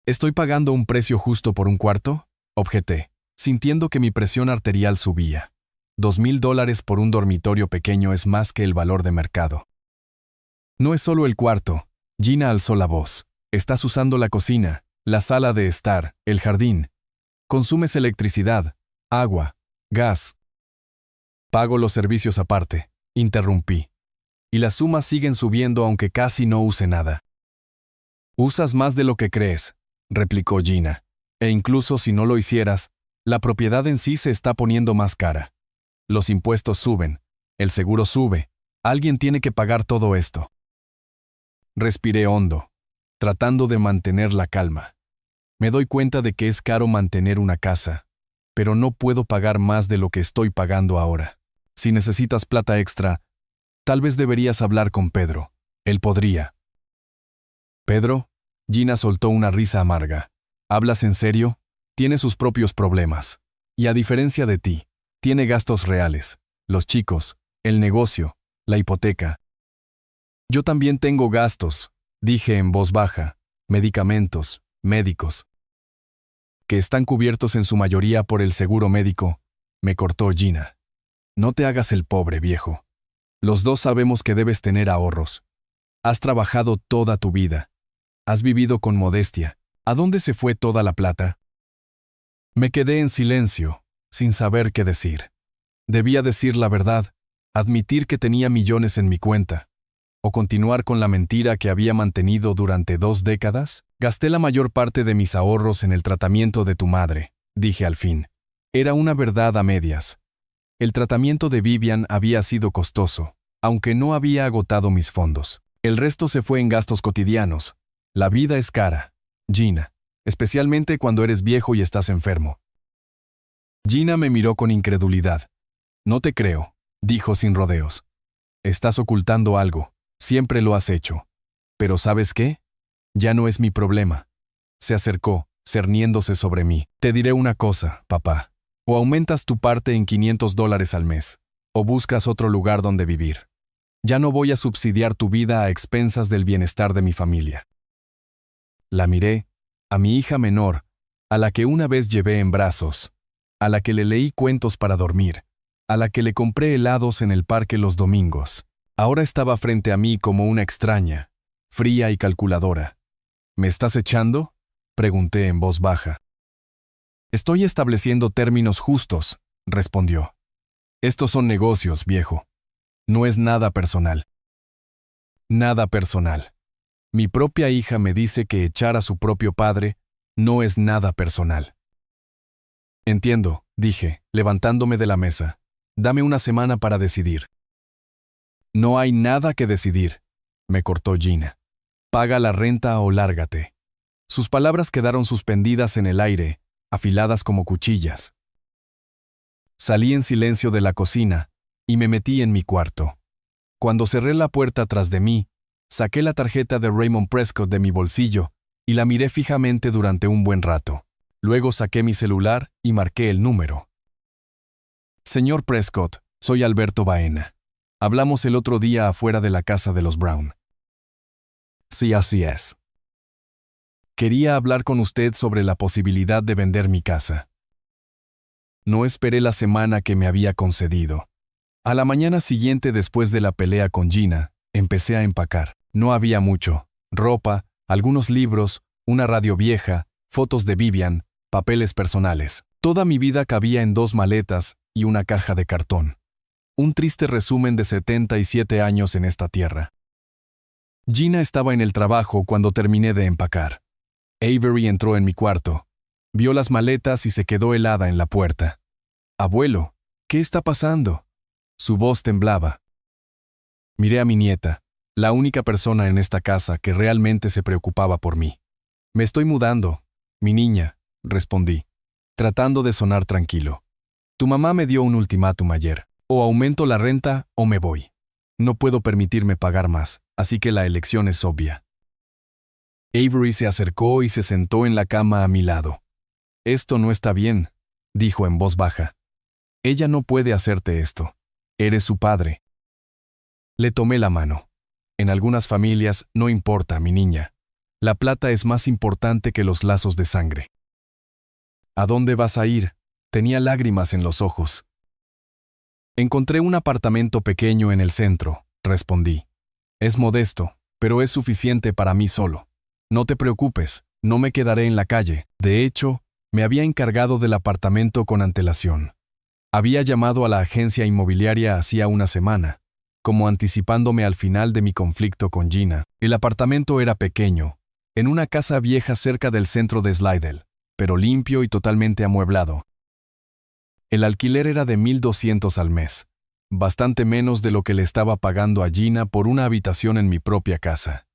¿Estoy pagando un precio justo por un cuarto? Objeté, sintiendo que mi presión arterial subía. $2,000 por un dormitorio pequeño es más que el valor de mercado. No es solo el cuarto. Gina alzó la voz. Estás usando la cocina, la sala de estar, el jardín. Consumes electricidad, agua, gas. Pago los servicios aparte, interrumpí. Y las sumas siguen subiendo aunque casi no use nada. Usas más de lo que crees, replicó Gina. E incluso si no lo hicieras, la propiedad en sí se está poniendo más cara. Los impuestos suben, el seguro sube, alguien tiene que pagar todo esto. Respiré hondo, tratando de mantener la calma. Me doy cuenta de que es caro mantener una casa, pero no puedo pagar más de lo que estoy pagando ahora. Si necesitas plata extra, tal vez deberías hablar con Pedro. Él podría. ¿Pedro? Gina soltó una risa amarga. ¿Hablas en serio? Tiene sus propios problemas. Y a diferencia de ti, tiene gastos reales. Los chicos, el negocio, la hipoteca. Yo también tengo gastos, dije en voz baja. Medicamentos, médicos. Que están cubiertos en su mayoría por el seguro médico, me cortó Gina. No te hagas el pobre, viejo. Los dos sabemos que debes tener ahorros. Has trabajado toda tu vida. Has vivido con modestia. ¿A dónde se fue toda la plata? Me quedé en silencio, sin saber qué decir. Debía decir la verdad, admitir que tenía millones en mi cuenta, o continuar con la mentira que había mantenido durante 2 décadas. Gasté la mayor parte de mis ahorros en el tratamiento de tu madre, dije al fin. Era una verdad a medias. El tratamiento de Vivian había sido costoso, aunque no había agotado mis fondos. El resto se fue en gastos cotidianos. La vida es cara, Gina, especialmente cuando eres viejo y estás enfermo. Gina me miró con incredulidad. No te creo, dijo sin rodeos. Estás ocultando algo, siempre lo has hecho. Pero ¿sabes qué? Ya no es mi problema. Se acercó, cerniéndose sobre mí. Te diré una cosa, papá. O aumentas tu parte en $500 al mes, o buscas otro lugar donde vivir. Ya no voy a subsidiar tu vida a expensas del bienestar de mi familia. La miré, a mi hija menor, a la que una vez llevé en brazos, a la que le leí cuentos para dormir, a la que le compré helados en el parque los domingos. Ahora estaba frente a mí como una extraña, fría y calculadora. ¿Me estás echando?, pregunté en voz baja. Estoy estableciendo términos justos, respondió. Estos son negocios, viejo. No es nada personal. Nada personal. Mi propia hija me dice que echar a su propio padre no es nada personal. Entiendo, dije, levantándome de la mesa. Dame una semana para decidir. No hay nada que decidir, me cortó Gina. Paga la renta o lárgate. Sus palabras quedaron suspendidas en el aire, afiladas como cuchillas. Salí en silencio de la cocina y me metí en mi cuarto. Cuando cerré la puerta tras de mí, saqué la tarjeta de Raymond Prescott de mi bolsillo y la miré fijamente durante un buen rato. Luego saqué mi celular y marqué el número. Señor Prescott, soy Alberto Baena. Hablamos el otro día afuera de la casa de los Brown. Sí, así es. Quería hablar con usted sobre la posibilidad de vender mi casa. No esperé la semana que me había concedido. A la mañana siguiente, después de la pelea con Gina, empecé a empacar. No había mucho: ropa, algunos libros, una radio vieja, fotos de Vivian, papeles personales. Toda mi vida cabía en 2 maletas y una caja de cartón. Un triste resumen de 77 años en esta tierra. Gina estaba en el trabajo cuando terminé de empacar. Avery entró en mi cuarto, vio las maletas y se quedó helada en la puerta. «Abuelo, ¿qué está pasando?». Su voz temblaba. Miré a mi nieta, la única persona en esta casa que realmente se preocupaba por mí. «Me estoy mudando, mi niña», respondí, tratando de sonar tranquilo. «Tu mamá me dio un ultimátum ayer. O aumento la renta o me voy. No puedo permitirme pagar más, así que la elección es obvia». Avery se acercó y se sentó en la cama a mi lado. Esto no está bien, dijo en voz baja. Ella no puede hacerte esto. Eres su padre. Le tomé la mano. En algunas familias no importa, mi niña. La plata es más importante que los lazos de sangre. ¿A dónde vas a ir? Tenía lágrimas en los ojos. Encontré un apartamento pequeño en el centro, respondí. Es modesto, pero es suficiente para mí solo. No te preocupes, no me quedaré en la calle. De hecho, me había encargado del apartamento con antelación. Había llamado a la agencia inmobiliaria hacía una semana, como anticipándome al final de mi conflicto con Gina. El apartamento era pequeño, en una casa vieja cerca del centro de Slidell, pero limpio y totalmente amueblado. El alquiler era de $1,200 al mes, bastante menos de lo que le estaba pagando a Gina por una habitación en mi propia casa.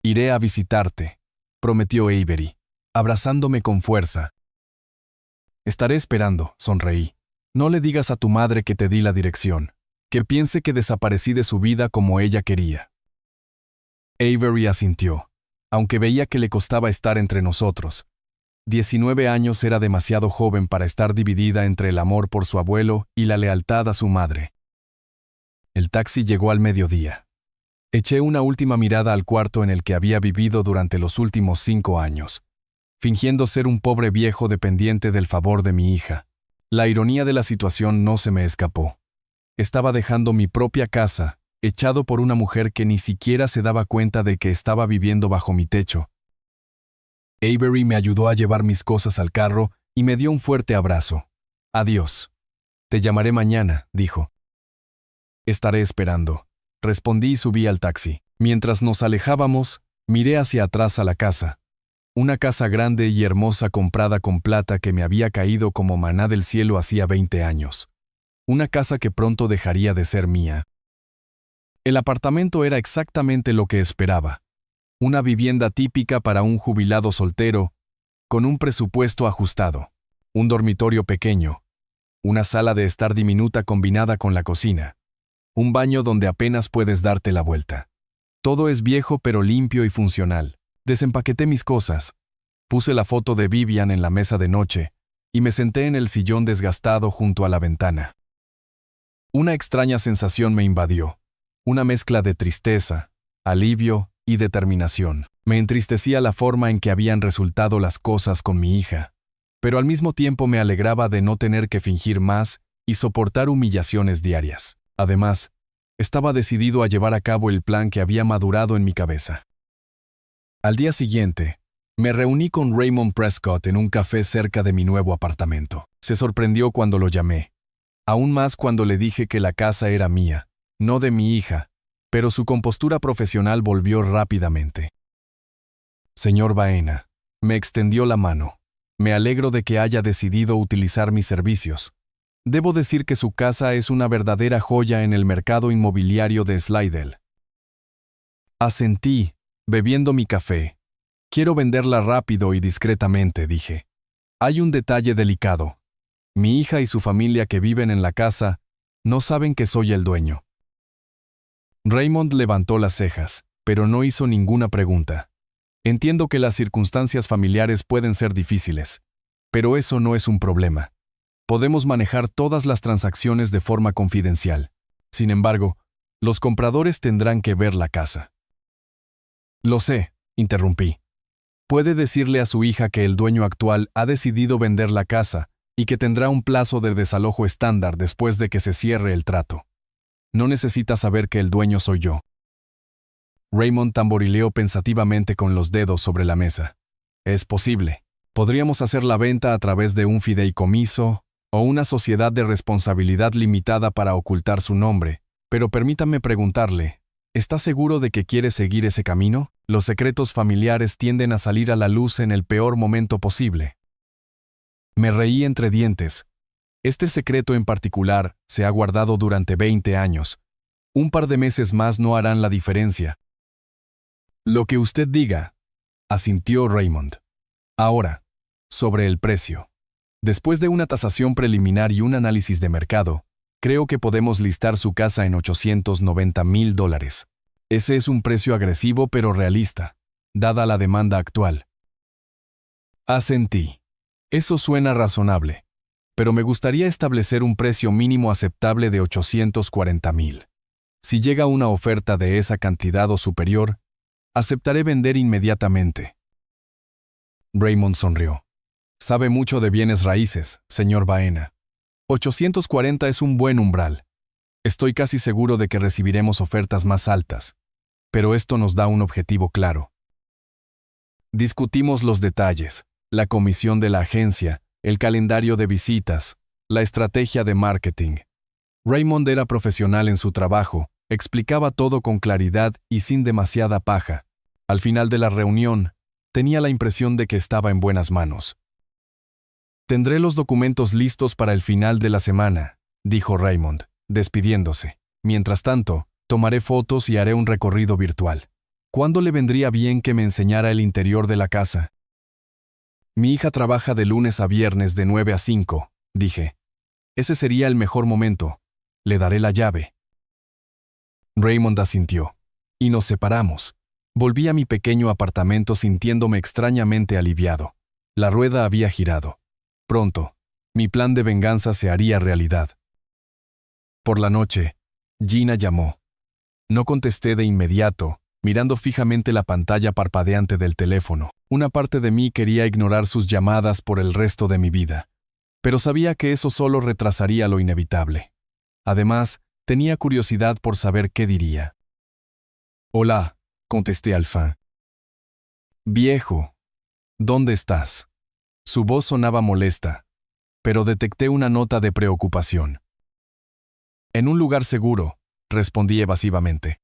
Iré a visitarte, prometió Avery, abrazándome con fuerza. Estaré esperando, sonreí. No le digas a tu madre que te di la dirección, que piense que desaparecí de su vida como ella quería. Avery asintió, aunque veía que le costaba estar entre nosotros. 19 años era demasiado joven para estar dividida entre el amor por su abuelo y la lealtad a su madre. El taxi llegó al mediodía. Eché una última mirada al cuarto en el que había vivido durante los últimos 5 años, fingiendo ser un pobre viejo dependiente del favor de mi hija. La ironía de la situación no se me escapó. Estaba dejando mi propia casa, echado por una mujer que ni siquiera se daba cuenta de que estaba viviendo bajo mi techo. Avery me ayudó a llevar mis cosas al carro y me dio un fuerte abrazo. Adiós. Te llamaré mañana, dijo. Estaré esperando, respondí y subí al taxi. Mientras nos alejábamos, miré hacia atrás a la casa. Una casa grande y hermosa comprada con plata que me había caído como maná del cielo hacía 20 años. Una casa que pronto dejaría de ser mía. El apartamento era exactamente lo que esperaba. Una vivienda típica para un jubilado soltero, con un presupuesto ajustado. Un dormitorio pequeño. Una sala de estar diminuta combinada con la cocina. Un baño donde apenas puedes darte la vuelta. Todo es viejo pero limpio y funcional. Desempaqueté mis cosas. Puse la foto de Vivian en la mesa de noche y me senté en el sillón desgastado junto a la ventana. Una extraña sensación me invadió. Una mezcla de tristeza, alivio y determinación. Me entristecía la forma en que habían resultado las cosas con mi hija, pero al mismo tiempo me alegraba de no tener que fingir más y soportar humillaciones diarias. Además, estaba decidido a llevar a cabo el plan que había madurado en mi cabeza. Al día siguiente, me reuní con Raymond Prescott en un café cerca de mi nuevo apartamento. Se sorprendió cuando lo llamé, aún más cuando le dije que la casa era mía, no de mi hija, pero su compostura profesional volvió rápidamente. Señor Baena, me extendió la mano. Me alegro de que haya decidido utilizar mis servicios. Debo decir que su casa es una verdadera joya en el mercado inmobiliario de Slidell. Asentí, bebiendo mi café. Quiero venderla rápido y discretamente, dije. Hay un detalle delicado. Mi hija y su familia que viven en la casa no saben que soy el dueño. Raymond levantó las cejas, pero no hizo ninguna pregunta. Entiendo que las circunstancias familiares pueden ser difíciles, pero eso no es un problema. Podemos manejar todas las transacciones de forma confidencial. Sin embargo, los compradores tendrán que ver la casa. Lo sé, interrumpí. Puede decirle a su hija que el dueño actual ha decidido vender la casa y que tendrá un plazo de desalojo estándar después de que se cierre el trato. No necesita saber que el dueño soy yo. Raymond tamborileó pensativamente con los dedos sobre la mesa. Es posible. Podríamos hacer la venta a través de un fideicomiso o una sociedad de responsabilidad limitada para ocultar su nombre, pero permítame preguntarle, ¿está seguro de que quiere seguir ese camino? Los secretos familiares tienden a salir a la luz en el peor momento posible. Me reí entre dientes. Este secreto en particular se ha guardado durante 20 años. Un par de meses más no harán la diferencia. Lo que usted diga, asintió Raymond. Ahora, sobre el precio. Después de una tasación preliminar y un análisis de mercado, creo que podemos listar su casa en $890,000. Ese es un precio agresivo pero realista, dada la demanda actual. Asentí. Eso suena razonable, pero me gustaría establecer un precio mínimo aceptable de 840,000. Si llega una oferta de esa cantidad o superior, aceptaré vender inmediatamente. Raymond sonrió. Sabe mucho de bienes raíces, señor Baena. 840 es un buen umbral. Estoy casi seguro de que recibiremos ofertas más altas, pero esto nos da un objetivo claro. Discutimos los detalles, la comisión de la agencia, el calendario de visitas, la estrategia de marketing. Raymond era profesional en su trabajo, explicaba todo con claridad y sin demasiada paja. Al final de la reunión, tenía la impresión de que estaba en buenas manos. Tendré los documentos listos para el final de la semana, dijo Raymond, despidiéndose. Mientras tanto, tomaré fotos y haré un recorrido virtual. ¿Cuándo le vendría bien que me enseñara el interior de la casa? Mi hija trabaja de lunes a viernes de 9 a 5, dije. Ese sería el mejor momento. Le daré la llave. Raymond asintió, y nos separamos. Volví a mi pequeño apartamento sintiéndome extrañamente aliviado. La rueda había girado. Pronto, mi plan de venganza se haría realidad. Por la noche, Gina llamó. No contesté de inmediato, mirando fijamente la pantalla parpadeante del teléfono. Una parte de mí quería ignorar sus llamadas por el resto de mi vida, pero sabía que eso solo retrasaría lo inevitable. Además, tenía curiosidad por saber qué diría. «Hola», contesté al fin. «Viejo, ¿dónde estás?» Su voz sonaba molesta, pero detecté una nota de preocupación. «En un lugar seguro», respondí evasivamente.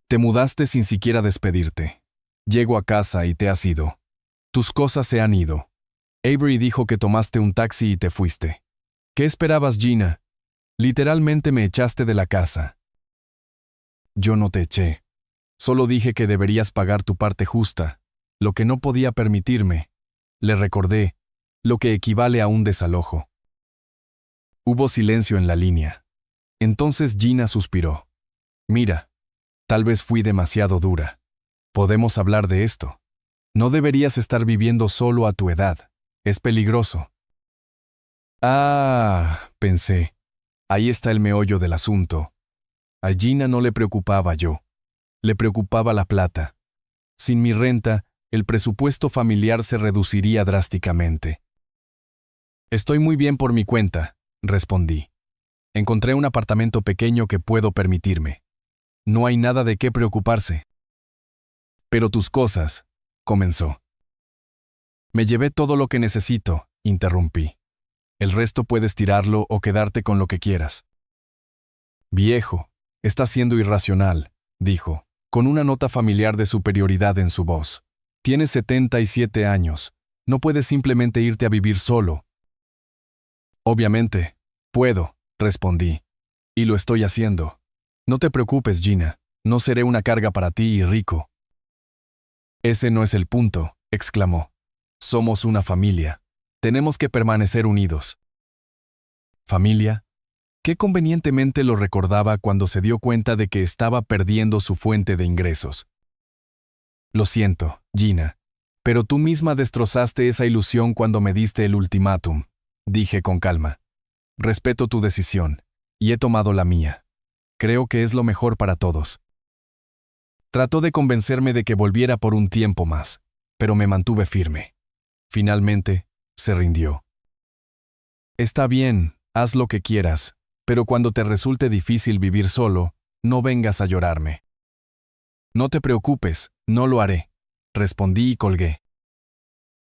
«Te mudaste sin siquiera despedirte. Llego a casa y te has ido. Tus cosas se han ido. Avery dijo que tomaste un taxi y te fuiste. ¿Qué esperabas, Gina? Literalmente me echaste de la casa». «Yo no te eché. Solo dije que deberías pagar tu parte justa, lo que no podía permitirme», le recordé, lo que equivale a un desalojo. Hubo silencio en la línea. Entonces Gina suspiró. «Mira, tal vez fui demasiado dura. Podemos hablar de esto. No deberías estar viviendo solo a tu edad. Es peligroso». «Ah», pensé. Ahí está el meollo del asunto. A Gina no le preocupaba yo. Le preocupaba la plata. Sin mi renta, el presupuesto familiar se reduciría drásticamente. «Estoy muy bien por mi cuenta», respondí. «Encontré un apartamento pequeño que puedo permitirme. No hay nada de qué preocuparse». «Pero tus cosas», comenzó. «Me llevé todo lo que necesito», interrumpí. «El resto puedes tirarlo o quedarte con lo que quieras». «Viejo, estás siendo irracional», dijo, con una nota familiar de superioridad en su voz. «Tienes 77 años. No puedes simplemente irte a vivir solo». «Obviamente, puedo», respondí. «Y lo estoy haciendo. No te preocupes, Gina. No seré una carga para ti y Rico». «Ese no es el punto», exclamó. «Somos una familia. Tenemos que permanecer unidos». ¿Familia? Qué convenientemente lo recordaba cuando se dio cuenta de que estaba perdiendo su fuente de ingresos. «Lo siento, Gina, pero tú misma destrozaste esa ilusión cuando me diste el ultimátum», dije con calma. «Respeto tu decisión, y he tomado la mía. Creo que es lo mejor para todos». Trató de convencerme de que volviera por un tiempo más, pero me mantuve firme. Finalmente, se rindió. «Está bien, haz lo que quieras, pero cuando te resulte difícil vivir solo, no vengas a llorarme». «No te preocupes, no lo haré», respondí y colgué.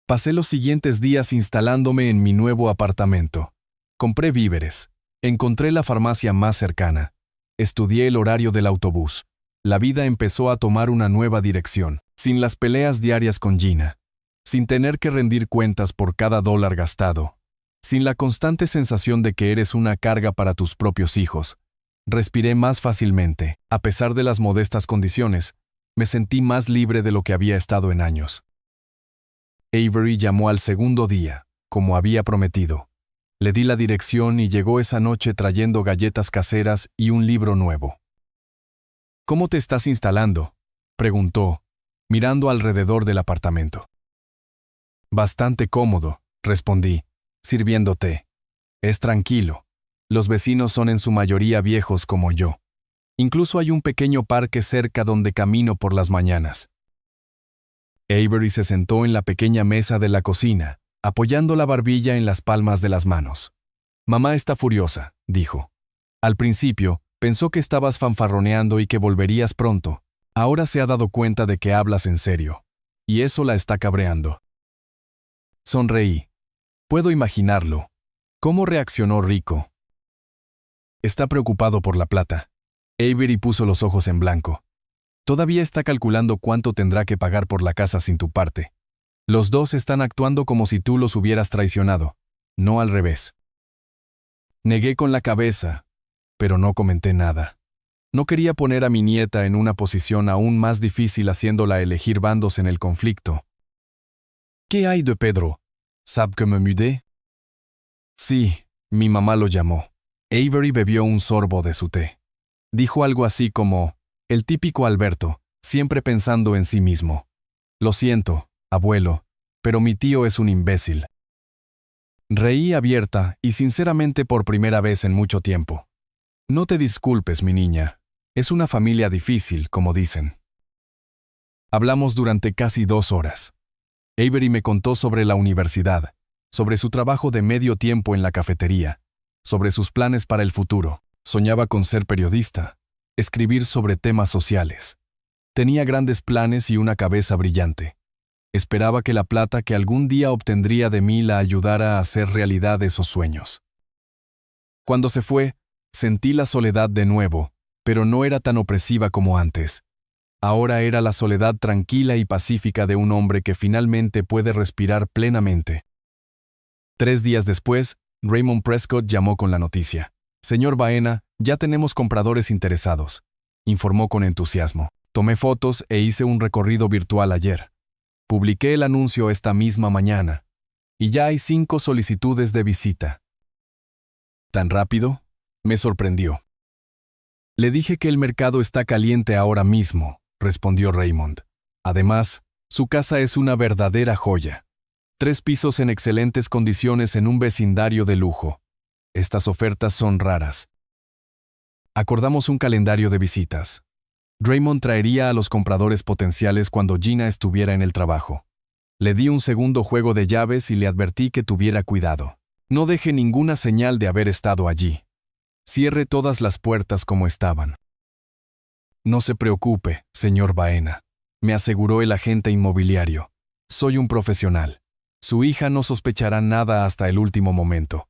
Pasé los siguientes días instalándome en mi nuevo apartamento. Compré víveres, encontré la farmacia más cercana, estudié el horario del autobús. La vida empezó a tomar una nueva dirección, sin las peleas diarias con Gina, sin tener que rendir cuentas por cada dólar gastado, sin la constante sensación de que eres una carga para tus propios hijos. Respiré más fácilmente. A pesar de las modestas condiciones, me sentí más libre de lo que había estado en años. Avery llamó al segundo día, como había prometido. Le di la dirección y llegó esa noche trayendo galletas caseras y un libro nuevo. «¿Cómo te estás instalando?», preguntó, mirando alrededor del apartamento. «Bastante cómodo», respondí, sirviendo té. Es tranquilo. Los vecinos son en su mayoría viejos como yo. Incluso hay un pequeño parque cerca donde camino por las mañanas. Avery se sentó en la pequeña mesa de la cocina, apoyando la barbilla en las palmas de las manos. Mamá está furiosa, dijo. Al principio, pensó que estabas fanfarroneando y que volverías pronto. Ahora se ha dado cuenta de que hablas en serio. Y eso la está cabreando. Sonreí. Puedo imaginarlo. ¿Cómo reaccionó Rico? Está preocupado por la plata. Avery puso los ojos en blanco. Todavía está calculando cuánto tendrá que pagar por la casa sin tu parte. Los dos están actuando como si tú los hubieras traicionado, no al revés. Negué con la cabeza, pero no comenté nada. No quería poner a mi nieta en una posición aún más difícil haciéndola elegir bandos en el conflicto. ¿Qué hay de Pedro? ¿Sabe que me mudé? Sí, mi mamá lo llamó. Avery bebió un sorbo de su té. Dijo algo así como, el típico Alberto, siempre pensando en sí mismo. Lo siento, abuelo, pero mi tío es un imbécil. Reí abierta y sinceramente por primera vez en mucho tiempo. No te disculpes, mi niña. Es una familia difícil, como dicen. Hablamos durante casi 2 horas. Avery me contó sobre la universidad, sobre su trabajo de medio tiempo en la cafetería, sobre sus planes para el futuro. Soñaba con ser periodista, escribir sobre temas sociales. Tenía grandes planes y una cabeza brillante. Esperaba que la plata que algún día obtendría de mí la ayudara a hacer realidad esos sueños. Cuando se fue, sentí la soledad de nuevo, pero no era tan opresiva como antes. Ahora era la soledad tranquila y pacífica de un hombre que finalmente puede respirar plenamente. 3 días después, Raymond Prescott llamó con la noticia. Señor Baena, ya tenemos compradores interesados, informó con entusiasmo. Tomé fotos e hice un recorrido virtual ayer. Publiqué el anuncio esta misma mañana, y ya hay 5 solicitudes de visita. ¿Tan rápido? Me sorprendió. Le dije que el mercado está caliente ahora mismo, respondió Raymond. Además, su casa es una verdadera joya. 3 pisos en excelentes condiciones en un vecindario de lujo. Estas ofertas son raras. Acordamos un calendario de visitas. Raymond traería a los compradores potenciales cuando Gina estuviera en el trabajo. Le di un segundo juego de llaves y le advertí que tuviera cuidado. No deje ninguna señal de haber estado allí. Cierre todas las puertas como estaban. No se preocupe, señor Baena, me aseguró el agente inmobiliario. Soy un profesional. Su hija no sospechará nada hasta el último momento.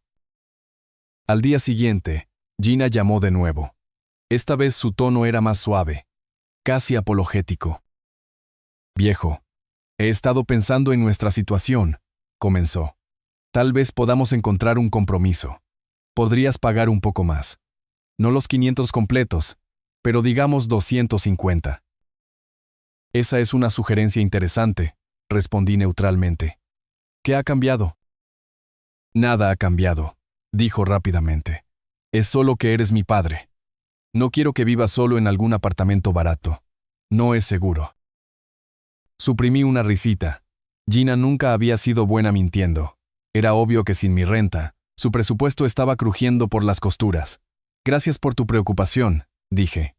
Al día siguiente, Gina llamó de nuevo. Esta vez su tono era más suave, casi apologético. Viejo, he estado pensando en nuestra situación, comenzó. Tal vez podamos encontrar un compromiso. Podrías pagar un poco más. No los 500 completos, pero digamos 250. Esa es una sugerencia interesante, respondí neutralmente. ¿Qué ha cambiado? Nada ha cambiado, dijo rápidamente. Es solo que eres mi padre. No quiero que vivas solo en algún apartamento barato. No es seguro. Suprimí una risita. Gina nunca había sido buena mintiendo. Era obvio que sin mi renta, su presupuesto estaba crujiendo por las costuras. Gracias por tu preocupación, dije.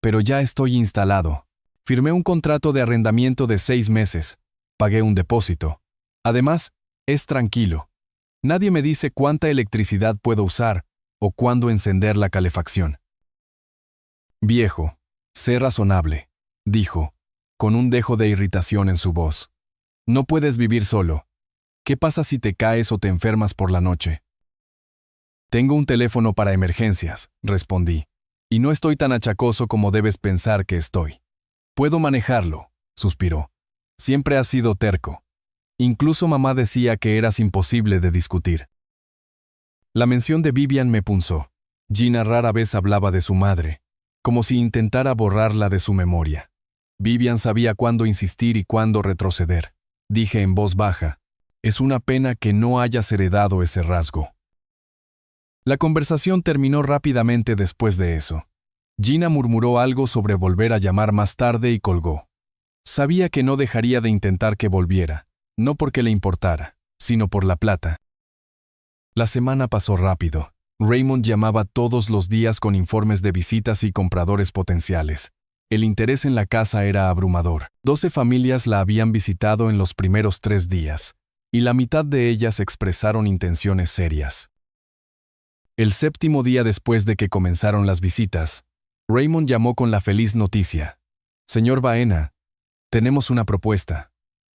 Pero ya estoy instalado. Firmé un contrato de arrendamiento de 6 meses. Pagué un depósito. Además, es tranquilo. Nadie me dice cuánta electricidad puedo usar o cuándo encender la calefacción. Viejo, sé razonable, dijo, con un dejo de irritación en su voz. No puedes vivir solo. ¿Qué pasa si te caes o te enfermas por la noche? Tengo un teléfono para emergencias, respondí, y no estoy tan achacoso como debes pensar que estoy. Puedo manejarlo, suspiró. Siempre has sido terco. Incluso mamá decía que eras imposible de discutir. La mención de Vivian me punzó. Gina rara vez hablaba de su madre, como si intentara borrarla de su memoria. Vivian sabía cuándo insistir y cuándo retroceder. Dije en voz baja, es una pena que no hayas heredado ese rasgo. La conversación terminó rápidamente después de eso. Gina murmuró algo sobre volver a llamar más tarde y colgó. Sabía que no dejaría de intentar que volviera, no porque le importara, sino por la plata. La semana pasó rápido. Raymond llamaba todos los días con informes de visitas y compradores potenciales. El interés en la casa era abrumador. 12 familias la habían visitado en los primeros 3 días, y la mitad de ellas expresaron intenciones serias. El 7º día después de que comenzaron las visitas, Raymond llamó con la feliz noticia. «Señor Baena, tenemos una propuesta».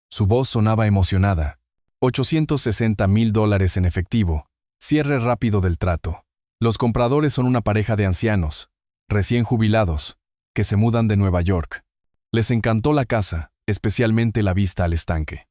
Su voz sonaba emocionada. $860,000 en efectivo. Cierre rápido del trato. Los compradores son una pareja de ancianos, recién jubilados, que se mudan de Nueva York. Les encantó la casa, especialmente la vista al estanque.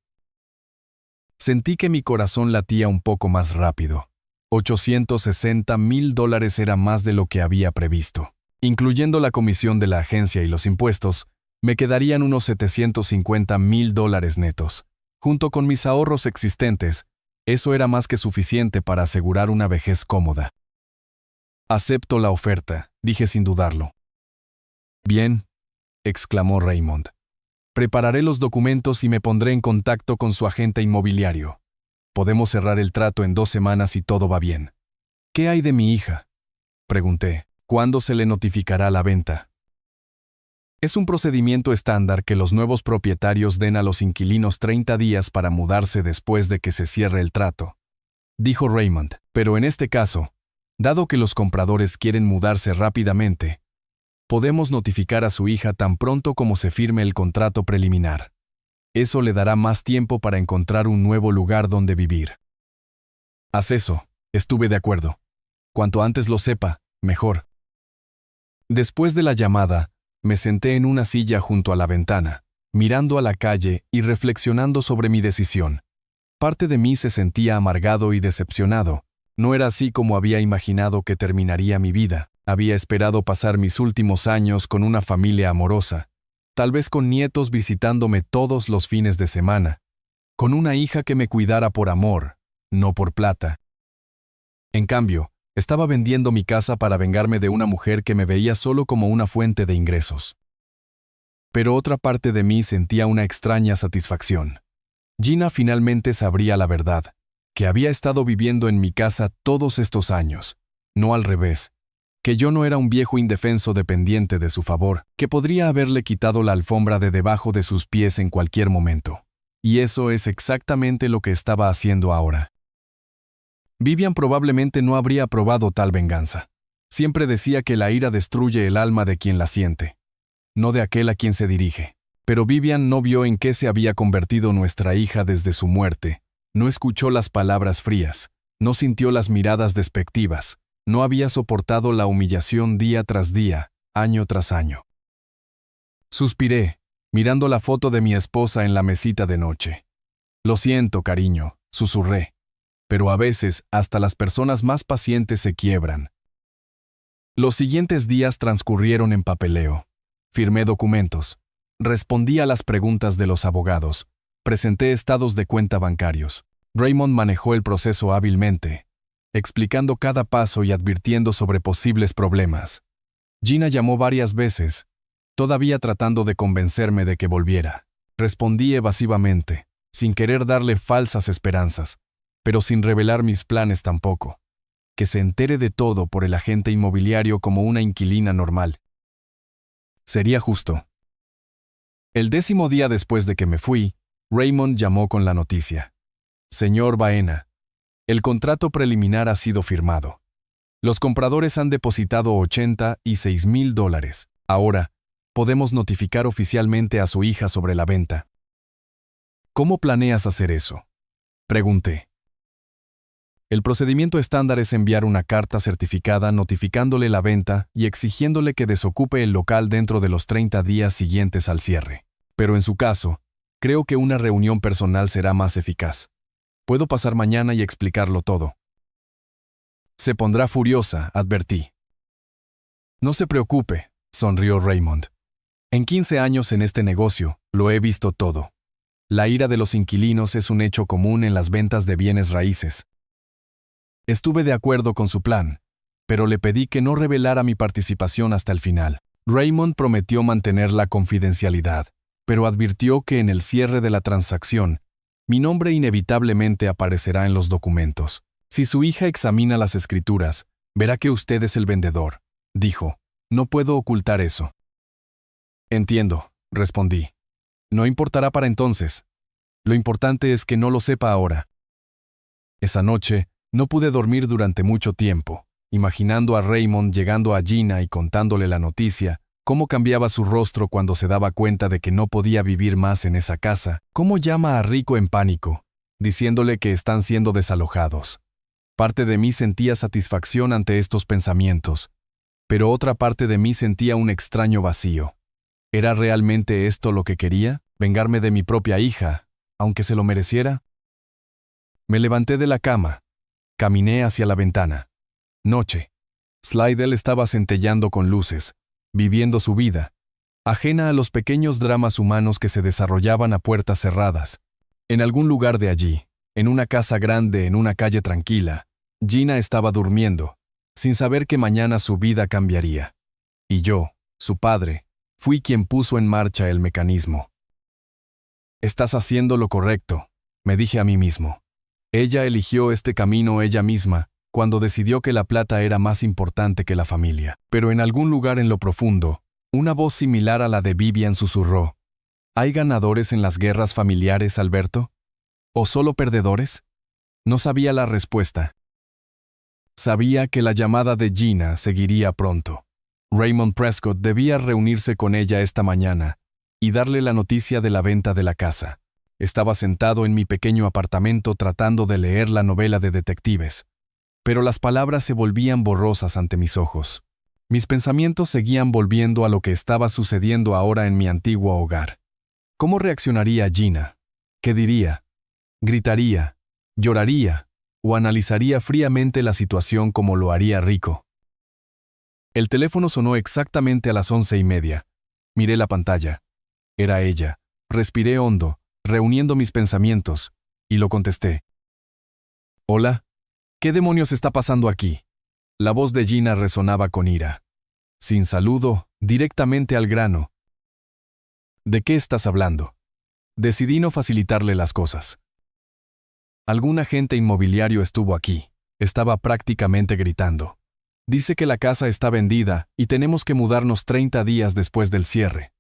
Sentí que mi corazón latía un poco más rápido. $860,000 era más de lo que había previsto. Incluyendo la comisión de la agencia y los impuestos, me quedarían unos $750,000 netos. Junto con mis ahorros existentes, eso era más que suficiente para asegurar una vejez cómoda. «Acepto la oferta», dije sin dudarlo. «Bien», exclamó Raymond. «Prepararé los documentos y me pondré en contacto con su agente inmobiliario. Podemos cerrar el trato en 2 semanas si todo va bien». «¿Qué hay de mi hija?», pregunté. «¿Cuándo se le notificará la venta?». «Es un procedimiento estándar que los nuevos propietarios den a los inquilinos 30 días para mudarse después de que se cierre el trato», dijo Raymond. «Pero en este caso, dado que los compradores quieren mudarse rápidamente, podemos notificar a su hija tan pronto como se firme el contrato preliminar. Eso le dará más tiempo para encontrar un nuevo lugar donde vivir». «Haz eso», estuve de acuerdo. «Cuanto antes lo sepa, mejor». Después de la llamada, me senté en una silla junto a la ventana, mirando a la calle y reflexionando sobre mi decisión. Parte de mí se sentía amargado y decepcionado. No era así como había imaginado que terminaría mi vida. Había esperado pasar mis últimos años con una familia amorosa, tal vez con nietos visitándome todos los fines de semana, con una hija que me cuidara por amor, no por plata. En cambio, estaba vendiendo mi casa para vengarme de una mujer que me veía solo como una fuente de ingresos. Pero otra parte de mí sentía una extraña satisfacción. Gina finalmente sabría la verdad, que había estado viviendo en mi casa todos estos años, no al revés, que yo no era un viejo indefenso dependiente de su favor, que podría haberle quitado la alfombra de debajo de sus pies en cualquier momento. Y eso es exactamente lo que estaba haciendo ahora. Vivian probablemente no habría aprobado tal venganza. Siempre decía que la ira destruye el alma de quien la siente, no de aquel a quien se dirige. Pero Vivian no vio en qué se había convertido nuestra hija desde su muerte, no escuchó las palabras frías, no sintió las miradas despectivas, no había soportado la humillación día tras día, año tras año. Suspiré, mirando la foto de mi esposa en la mesita de noche. «Lo siento, cariño», susurré. Pero a veces hasta las personas más pacientes se quiebran. Los siguientes días transcurrieron en papeleo. Firmé documentos. Respondí a las preguntas de los abogados. Presenté estados de cuenta bancarios. Raymond manejó el proceso hábilmente, explicando cada paso y advirtiendo sobre posibles problemas. Gina llamó varias veces, todavía tratando de convencerme de que volviera. Respondí evasivamente, sin querer darle falsas esperanzas, pero sin revelar mis planes tampoco. Que se entere de todo por el agente inmobiliario como una inquilina normal. Sería justo. El 10º día después de que me fui, Raymond llamó con la noticia. «Señor Baena, el contrato preliminar ha sido firmado. Los compradores han depositado $86,000. Ahora, podemos notificar oficialmente a su hija sobre la venta». «¿Cómo planeas hacer eso?», pregunté. El procedimiento estándar es enviar una carta certificada notificándole la venta y exigiéndole que desocupe el local dentro de los 30 días siguientes al cierre. Pero en su caso, creo que una reunión personal será más eficaz. Puedo pasar mañana y explicarlo todo. Se pondrá furiosa, advertí. «No se preocupe», sonrió Raymond. «En 15 años en este negocio, lo he visto todo. La ira de los inquilinos es un hecho común en las ventas de bienes raíces». Estuve de acuerdo con su plan, pero le pedí que no revelara mi participación hasta el final. Raymond prometió mantener la confidencialidad, pero advirtió que en el cierre de la transacción, Mi nombre inevitablemente aparecerá en los documentos. Si su hija examina las escrituras, verá que usted es el vendedor, dijo. No puedo ocultar eso. Entiendo, respondí. No importará para entonces. Lo importante es que no lo sepa ahora. Esa noche, no pude dormir durante mucho tiempo, imaginando a Raymond llegando a Gina y contándole la noticia, cómo cambiaba su rostro cuando se daba cuenta de que no podía vivir más en esa casa, cómo llama a Rico en pánico, diciéndole que están siendo desalojados. Parte de mí sentía satisfacción ante estos pensamientos, pero otra parte de mí sentía un extraño vacío. ¿Era realmente esto lo que quería? ¿Vengarme de mi propia hija, aunque se lo mereciera? Me levanté de la cama. Caminé hacia la ventana. Noche. Slidell estaba centelleando con luces, viviendo su vida, ajena a los pequeños dramas humanos que se desarrollaban a puertas cerradas. En algún lugar de allí, en una casa grande, en una calle tranquila, Gina estaba durmiendo, sin saber que mañana su vida cambiaría. Y yo, su padre, fui quien puso en marcha el mecanismo. Estás haciendo lo correcto, me dije a mí mismo. Ella eligió este camino ella misma, cuando decidió que la plata era más importante que la familia. Pero en algún lugar en lo profundo, una voz similar a la de Vivian susurró: ¿hay ganadores en las guerras familiares, Alberto? ¿O solo perdedores? No sabía la respuesta. Sabía que la llamada de Gina seguiría pronto. Raymond Prescott debía reunirse con ella esta mañana y darle la noticia de la venta de la casa. Estaba sentado en mi pequeño apartamento tratando de leer la novela de detectives, pero las palabras se volvían borrosas ante mis ojos. Mis pensamientos seguían volviendo a lo que estaba sucediendo ahora en mi antiguo hogar. ¿Cómo reaccionaría Gina? ¿Qué diría? ¿Gritaría? ¿Lloraría? ¿O analizaría fríamente la situación como lo haría Rico? El teléfono sonó exactamente a las 11:30. Miré la pantalla. Era ella. Respiré hondo, reuniendo mis pensamientos, y lo contesté. «Hola. ¿Qué demonios está pasando aquí?» La voz de Gina resonaba con ira. Sin saludo, directamente al grano. «¿De qué estás hablando?» Decidí no facilitarle las cosas. Algún agente inmobiliario estuvo aquí. Estaba prácticamente gritando. Dice que la casa está vendida y tenemos que mudarnos 30 días después del cierre.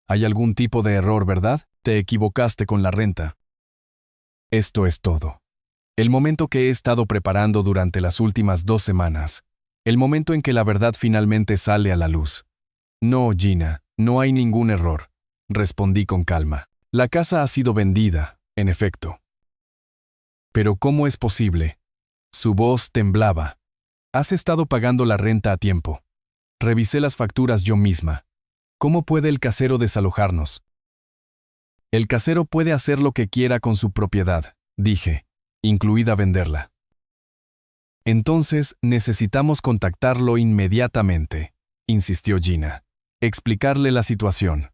¿Hay algún tipo de error, verdad? Te equivocaste con la renta. Esto es todo. El momento que he estado preparando durante las últimas 2 semanas. El momento en que la verdad finalmente sale a la luz. No, Gina, no hay ningún error, respondí con calma. La casa ha sido vendida, en efecto. ¿Pero cómo es posible? Su voz temblaba. Has estado pagando la renta a tiempo. Revisé las facturas yo misma. ¿Cómo puede el casero desalojarnos? El casero puede hacer lo que quiera con su propiedad, dije, incluida venderla. Entonces necesitamos contactarlo inmediatamente, insistió Gina. Explicarle la situación.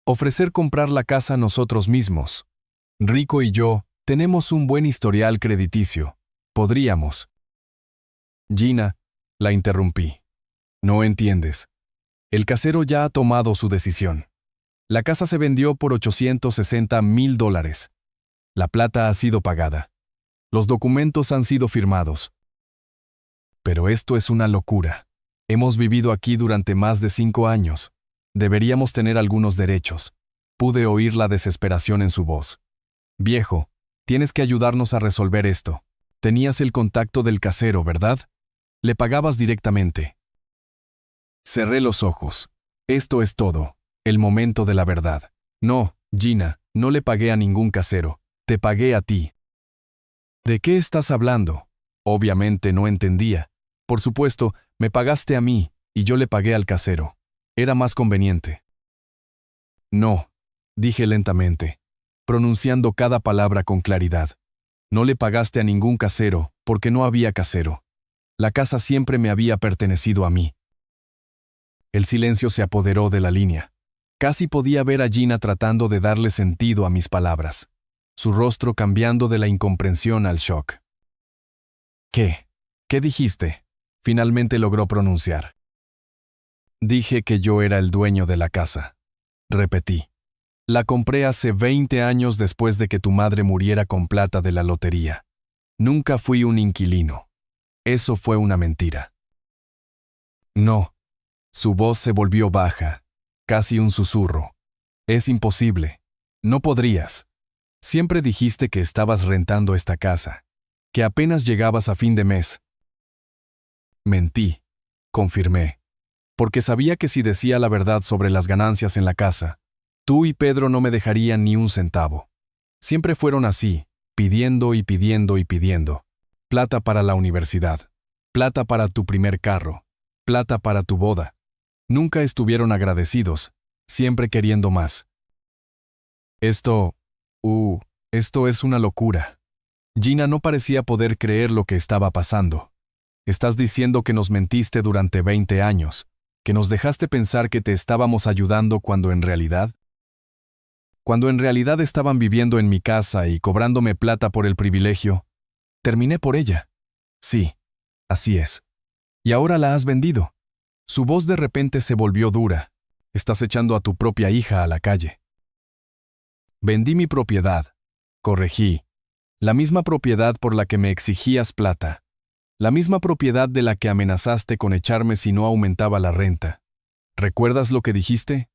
Ofrecer comprar la casa nosotros mismos. Rico y yo tenemos un buen historial crediticio. Podríamos. Gina, la interrumpí. No entiendes. El casero ya ha tomado su decisión. La casa se vendió por $860,000. La plata ha sido pagada. Los documentos han sido firmados. Pero esto es una locura. Hemos vivido aquí durante más de 5 años. Deberíamos tener algunos derechos. Pude oír la desesperación en su voz. Viejo, tienes que ayudarnos a resolver esto. Tenías el contacto del casero, ¿verdad? Le pagabas directamente. Cerré los ojos. Esto es todo. El momento de la verdad. No, Gina, no le pagué a ningún casero. Te pagué a ti. ¿De qué estás hablando? Obviamente no entendía. Por supuesto, me pagaste a mí, y yo le pagué al casero. Era más conveniente. No, dije lentamente, pronunciando cada palabra con claridad. No le pagaste a ningún casero, porque no había casero. La casa siempre me había pertenecido a mí. El silencio se apoderó de la línea. Casi podía ver a Gina tratando de darle sentido a mis palabras, su rostro cambiando de la incomprensión al shock. ¿Qué? ¿Qué dijiste? Finalmente logró pronunciar. Dije que yo era el dueño de la casa. Repetí. La compré hace 20 años después de que tu madre muriera con plata de la lotería. Nunca fui un inquilino. Eso fue una mentira. No. Su voz se volvió baja, casi un susurro. Es imposible. No podrías. Siempre dijiste que estabas rentando esta casa, que apenas llegabas a fin de mes. Mentí, confirmé, porque sabía que si decía la verdad sobre las ganancias en la casa, tú y Pedro no me dejarían ni un centavo. Siempre fueron así, pidiendo y pidiendo y pidiendo. Plata para la universidad, plata para tu primer carro, plata para tu boda. Nunca estuvieron agradecidos, siempre queriendo más. Esto es una locura. Gina no parecía poder creer lo que estaba pasando. Estás diciendo que nos mentiste durante 20 años, que nos dejaste pensar que te estábamos ayudando cuando en realidad estaban viviendo en mi casa y cobrándome plata por el privilegio. Terminé por ella. Sí, así es. Y ahora la has vendido. Su voz de repente se volvió dura. Estás echando a tu propia hija a la calle. Vendí mi propiedad. Corregí. La misma propiedad por la que me exigías plata. La misma propiedad de la que amenazaste con echarme si no aumentaba la renta. ¿Recuerdas lo que dijiste?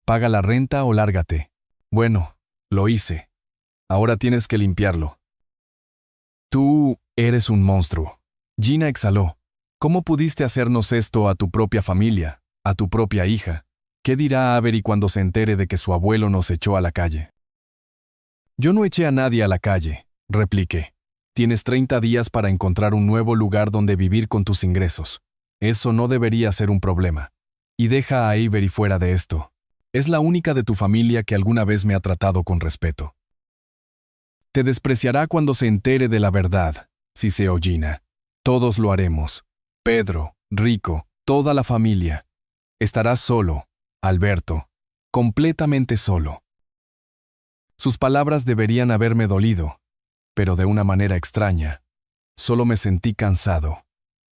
Paga la renta o lárgate. Bueno, lo hice. Ahora tienes que limpiarlo. Tú eres un monstruo. Gina exhaló. ¿Cómo pudiste hacernos esto a tu propia familia, a tu propia hija? ¿Qué dirá Avery cuando se entere de que su abuelo nos echó a la calle? Yo no eché a nadie a la calle, repliqué. Tienes 30 días para encontrar un nuevo lugar donde vivir con tus ingresos. Eso no debería ser un problema. Y deja a Avery fuera de esto. Es la única de tu familia que alguna vez me ha tratado con respeto. Te despreciará cuando se entere de la verdad, siseó Gina. Todos lo haremos. Pedro, Rico, toda la familia. Estarás solo, Alberto, completamente solo. Sus palabras deberían haberme dolido, pero de una manera extraña. Solo me sentí cansado.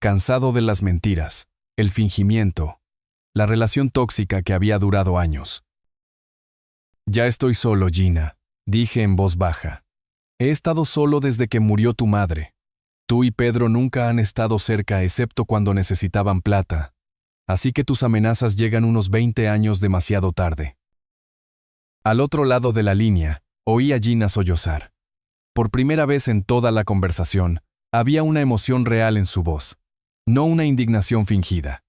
Cansado de las mentiras, el fingimiento, la relación tóxica que había durado años. Ya estoy solo, Gina, dije en voz baja. He estado solo desde que murió tu madre. Tú y Pedro nunca han estado cerca excepto cuando necesitaban plata, así que tus amenazas llegan unos 20 años demasiado tarde. Al otro lado de la línea, oí a Gina sollozar. Por primera vez en toda la conversación, había una emoción real en su voz, no una indignación fingida.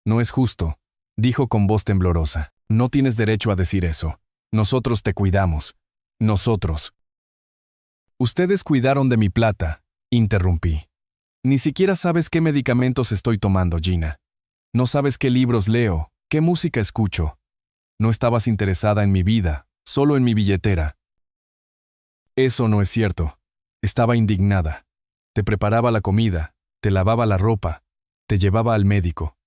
No es justo, dijo con voz temblorosa. No tienes derecho a decir eso. Nosotros te cuidamos. Nosotros. Ustedes cuidaron de mi plata, interrumpí. Ni siquiera sabes qué medicamentos estoy tomando, Gina. No sabes qué libros leo, qué música escucho. No estabas interesada en mi vida, solo en mi billetera. Eso no es cierto. Estaba indignada. Te preparaba la comida, te lavaba la ropa, te llevaba al médico.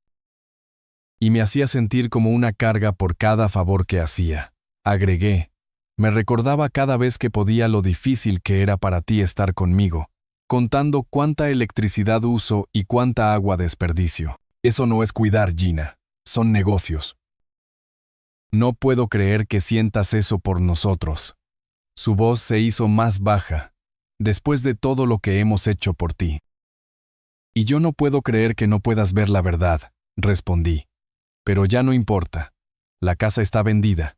Y me hacía sentir como una carga por cada favor que hacía. Agregué. Me recordaba cada vez que podía lo difícil que era para ti estar conmigo, contando cuánta electricidad uso y cuánta agua desperdicio. Eso no es cuidar, Gina. Son negocios. No puedo creer que sientas eso por nosotros. Su voz se hizo más baja, después de todo lo que hemos hecho por ti. Y yo no puedo creer que no puedas ver la verdad, respondí. Pero ya no importa. La casa está vendida.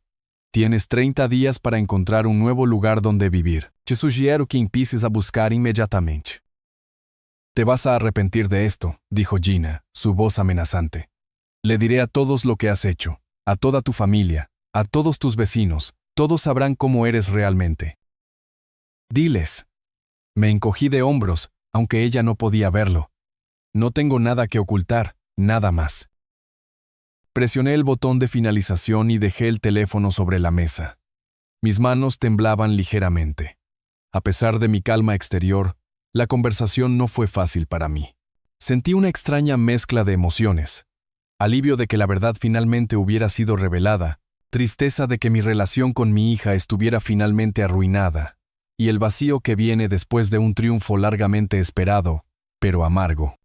Tienes 30 días para encontrar un nuevo lugar donde vivir. Te sugiero que empieces a buscar inmediatamente. Te vas a arrepentir de esto, dijo Gina, su voz amenazante. Le diré a todos lo que has hecho, a toda tu familia, a todos tus vecinos, todos sabrán cómo eres realmente. Diles. Me encogí de hombros, aunque ella no podía verlo. No tengo nada que ocultar, nada más. Presioné el botón de finalización y dejé el teléfono sobre la mesa. Mis manos temblaban ligeramente. A pesar de mi calma exterior, la conversación no fue fácil para mí. Sentí una extraña mezcla de emociones. Alivio de que la verdad finalmente hubiera sido revelada, tristeza de que mi relación con mi hija estuviera finalmente arruinada, y el vacío que viene después de un triunfo largamente esperado, pero amargo.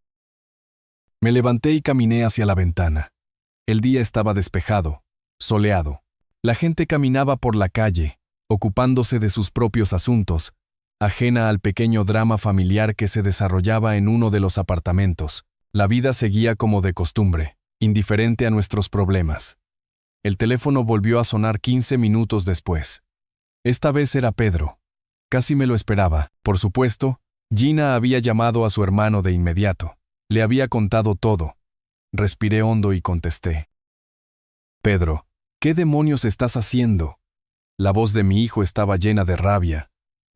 Me levanté y caminé hacia la ventana. El día estaba despejado, soleado. La gente caminaba por la calle, ocupándose de sus propios asuntos, ajena al pequeño drama familiar que se desarrollaba en uno de los apartamentos. La vida seguía como de costumbre, indiferente a nuestros problemas. El teléfono volvió a sonar 15 minutos después. Esta vez era Pedro. Casi me lo esperaba. Por supuesto, Gina había llamado a su hermano de inmediato. Le había contado todo. Respiré hondo y contesté. Pedro, ¿qué demonios estás haciendo? La voz de mi hijo estaba llena de rabia.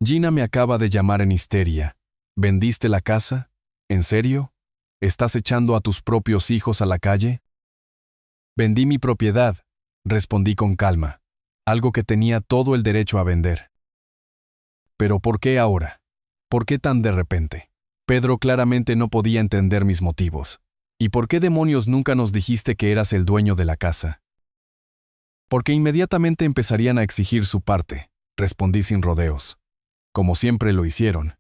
Gina me acaba de llamar en histeria. ¿Vendiste la casa? ¿En serio? ¿Estás echando a tus propios hijos a la calle? Vendí mi propiedad, respondí con calma, algo que tenía todo el derecho a vender. ¿Pero por qué ahora? ¿Por qué tan de repente? Pedro claramente no podía entender mis motivos. ¿Y por qué demonios nunca nos dijiste que eras el dueño de la casa? Porque inmediatamente empezarían a exigir su parte, respondí sin rodeos. Como siempre lo hicieron.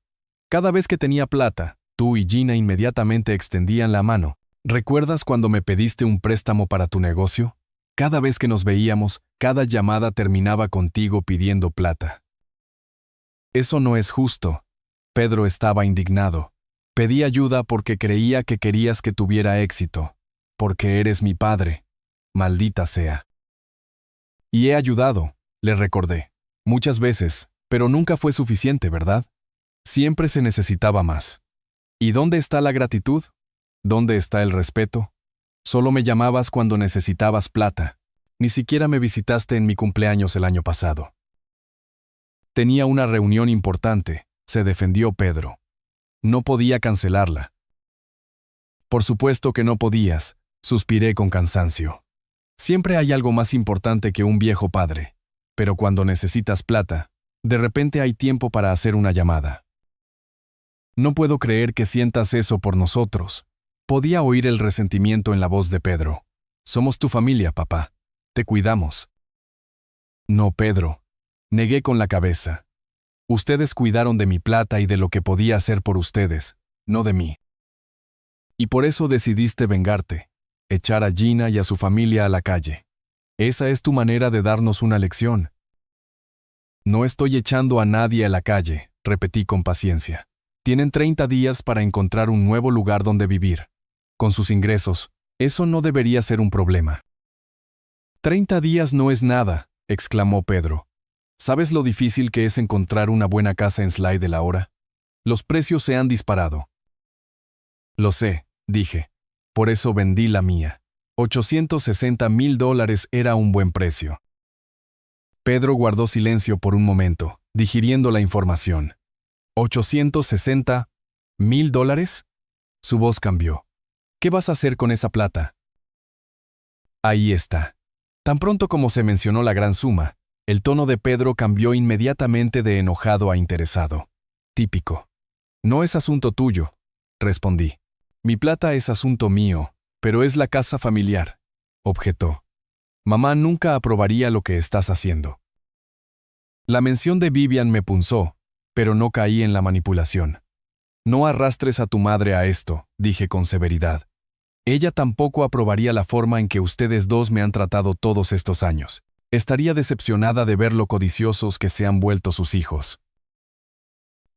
Cada vez que tenía plata, tú y Gina inmediatamente extendían la mano. ¿Recuerdas cuando me pediste un préstamo para tu negocio? Cada vez que nos veíamos, cada llamada terminaba contigo pidiendo plata. Eso no es justo. Pedro estaba indignado. Pedí ayuda porque creía que querías que tuviera éxito. Porque eres mi padre. Maldita sea. Y he ayudado, le recordé. Muchas veces, pero nunca fue suficiente, ¿verdad? Siempre se necesitaba más. ¿Y dónde está la gratitud? ¿Dónde está el respeto? Solo me llamabas cuando necesitabas plata. Ni siquiera me visitaste en mi cumpleaños el año pasado. Tenía una reunión importante, se defendió Pedro. No podía cancelarla. Por supuesto que no podías, suspiré con cansancio. Siempre hay algo más importante que un viejo padre. Pero cuando necesitas plata, de repente hay tiempo para hacer una llamada. No puedo creer que sientas eso por nosotros. Podía oír el resentimiento en la voz de Pedro. Somos tu familia, papá. Te cuidamos. No, Pedro. Negué con la cabeza. Ustedes cuidaron de mi plata y de lo que podía hacer por ustedes, no de mí. Y por eso decidiste vengarte, echar a Gina y a su familia a la calle. Esa es tu manera de darnos una lección. No estoy echando a nadie a la calle, repetí con paciencia. Tienen 30 días para encontrar un nuevo lugar donde vivir. Con sus ingresos, eso no debería ser un problema. 30 días no es nada, exclamó Pedro. ¿Sabes lo difícil que es encontrar una buena casa en Slidell ahora? Los precios se han disparado. Lo sé, dije. Por eso vendí la mía. $860,000 era un buen precio. Pedro guardó silencio por un momento, digiriendo la información. ¿$860,000? Su voz cambió. ¿Qué vas a hacer con esa plata? Ahí está. Tan pronto como se mencionó la gran suma, el tono de Pedro cambió inmediatamente de enojado a interesado. Típico. No es asunto tuyo, respondí. Mi plata es asunto mío, pero es la casa familiar, objetó. Mamá nunca aprobaría lo que estás haciendo. La mención de Vivian me punzó, pero no caí en la manipulación. No arrastres a tu madre a esto, dije con severidad. Ella tampoco aprobaría la forma en que ustedes dos me han tratado todos estos años. Estaría decepcionada de ver lo codiciosos que se han vuelto sus hijos.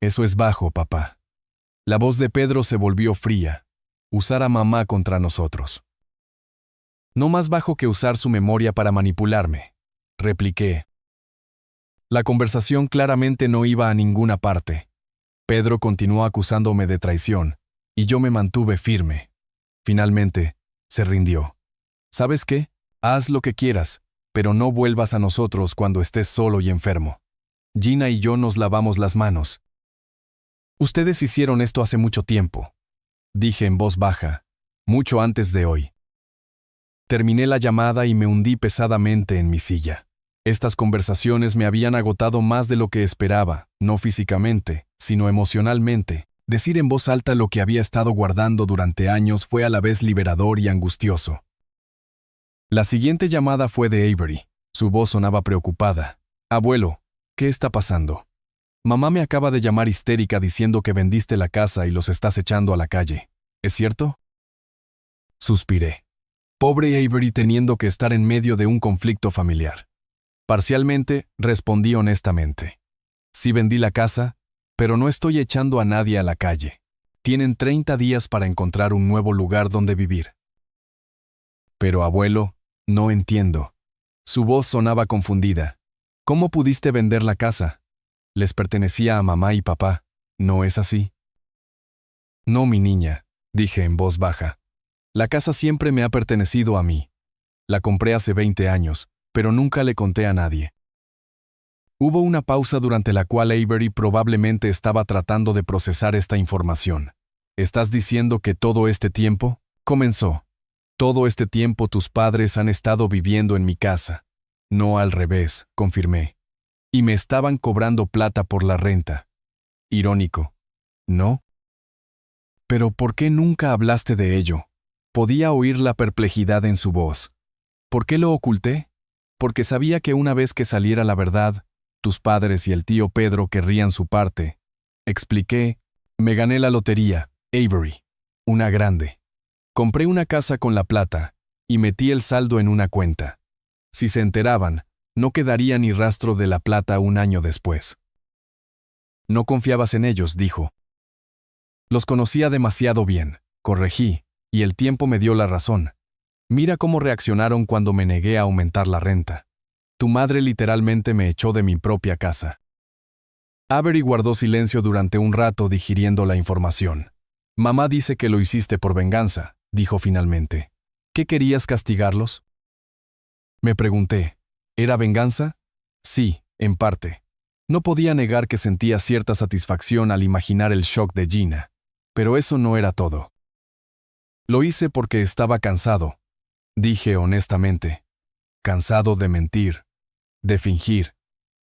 Eso es bajo, papá. La voz de Pedro se volvió fría. Usar a mamá contra nosotros. No más bajo que usar su memoria para manipularme, repliqué. La conversación claramente no iba a ninguna parte. Pedro continuó acusándome de traición, y yo me mantuve firme. Finalmente, se rindió. ¿Sabes qué? Haz lo que quieras, pero no vuelvas a nosotros cuando estés solo y enfermo. Gina y yo nos lavamos las manos. Ustedes hicieron esto hace mucho tiempo, dije en voz baja, mucho antes de hoy. Terminé la llamada y me hundí pesadamente en mi silla. Estas conversaciones me habían agotado más de lo que esperaba, no físicamente, sino emocionalmente. Decir en voz alta lo que había estado guardando durante años fue a la vez liberador y angustioso. La siguiente llamada fue de Avery. Su voz sonaba preocupada. Abuelo, ¿qué está pasando? Mamá me acaba de llamar histérica diciendo que vendiste la casa y los estás echando a la calle. ¿Es cierto? Suspiré. Pobre Avery teniendo que estar en medio de un conflicto familiar. Parcialmente, respondí honestamente. Sí vendí la casa, pero no estoy echando a nadie a la calle. Tienen 30 días para encontrar un nuevo lugar donde vivir. Pero abuelo, no entiendo. Su voz sonaba confundida. ¿Cómo pudiste vender la casa? Les pertenecía a mamá y papá, ¿no es así? No, mi niña, dije en voz baja. La casa siempre me ha pertenecido a mí. La compré hace 20 años, pero nunca le conté a nadie. Hubo una pausa durante la cual Avery probablemente estaba tratando de procesar esta información. ¿Estás diciendo que todo este tiempo? Comenzó. Todo este tiempo tus padres han estado viviendo en mi casa. No al revés, confirmé. Y me estaban cobrando plata por la renta. Irónico, ¿no? Pero ¿por qué nunca hablaste de ello? Podía oír la perplejidad en su voz. ¿Por qué lo oculté? Porque sabía que una vez que saliera la verdad, tus padres y el tío Pedro querrían su parte. Expliqué, me gané la lotería, Avery. Una grande. Compré una casa con la plata, y metí el saldo en una cuenta. Si se enteraban, no quedaría ni rastro de la plata un año después. No confiabas en ellos, dijo. Los conocía demasiado bien, corregí, y el tiempo me dio la razón. Mira cómo reaccionaron cuando me negué a aumentar la renta. Tu madre literalmente me echó de mi propia casa. Avery guardó silencio durante un rato digiriendo la información. Mamá dice que lo hiciste por venganza, dijo finalmente. ¿Qué querías castigarlos? Me pregunté. ¿Era venganza? Sí, en parte. No podía negar que sentía cierta satisfacción al imaginar el shock de Gina, pero eso no era todo. Lo hice porque estaba cansado, dije honestamente. Cansado de mentir, de fingir,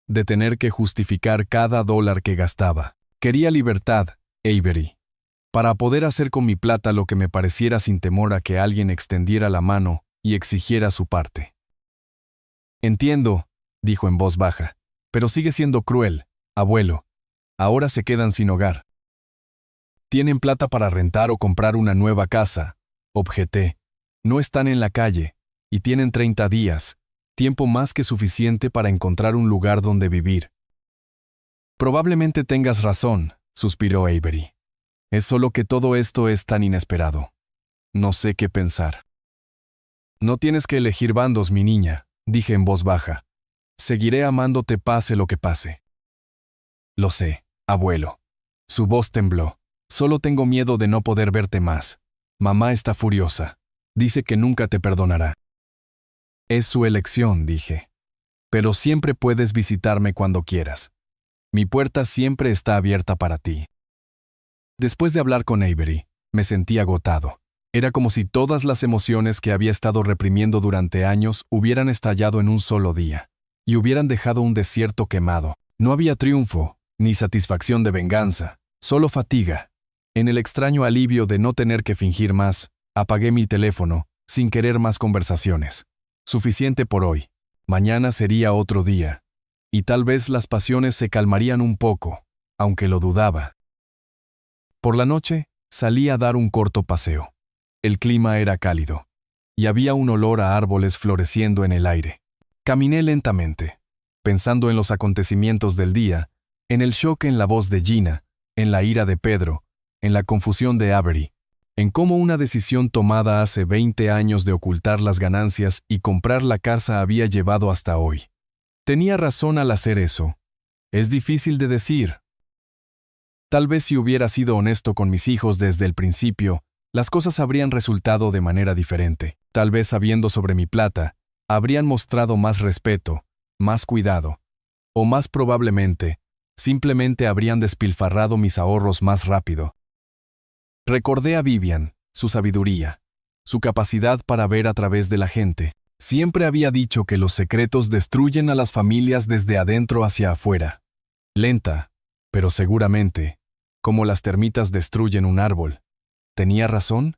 de tener que justificar cada dólar que gastaba. Quería libertad, Avery, para poder hacer con mi plata lo que me pareciera sin temor a que alguien extendiera la mano y exigiera su parte. Entiendo, dijo en voz baja, pero sigue siendo cruel, abuelo. Ahora se quedan sin hogar. Tienen plata para rentar o comprar una nueva casa, objeté. No están en la calle, y tienen 30 días, tiempo más que suficiente para encontrar un lugar donde vivir. Probablemente tengas razón, suspiró Avery. Es solo que todo esto es tan inesperado. No sé qué pensar. No tienes que elegir bandos, mi niña, dije en voz baja. Seguiré amándote pase lo que pase. Lo sé, abuelo. Su voz tembló. Solo tengo miedo de no poder verte más. Mamá está furiosa. Dice que nunca te perdonará. Es su elección, dije. Pero siempre puedes visitarme cuando quieras. Mi puerta siempre está abierta para ti. Después de hablar con Avery, me sentí agotado. Era como si todas las emociones que había estado reprimiendo durante años hubieran estallado en un solo día, y hubieran dejado un desierto quemado. No había triunfo, ni satisfacción de venganza, solo fatiga. En el extraño alivio de no tener que fingir más, apagué mi teléfono, sin querer más conversaciones. Suficiente por hoy. Mañana sería otro día. Y tal vez las pasiones se calmarían un poco, aunque lo dudaba. Por la noche, salí a dar un corto paseo. El clima era cálido, y había un olor a árboles floreciendo en el aire. Caminé lentamente, pensando en los acontecimientos del día, en el shock en la voz de Gina, en la ira de Pedro, en la confusión de Avery, en cómo una decisión tomada hace 20 años de ocultar las ganancias y comprar la casa había llevado hasta hoy. Tenía razón al hacer eso. Es difícil de decir. Tal vez si hubiera sido honesto con mis hijos desde el principio, las cosas habrían resultado de manera diferente. Tal vez sabiendo sobre mi plata, habrían mostrado más respeto, más cuidado, o más probablemente, simplemente habrían despilfarrado mis ahorros más rápido. Recordé a Vivian, su sabiduría, su capacidad para ver a través de la gente. Siempre había dicho que los secretos destruyen a las familias desde adentro hacia afuera. Lenta, pero seguramente, como las termitas destruyen un árbol. ¿Tenía razón?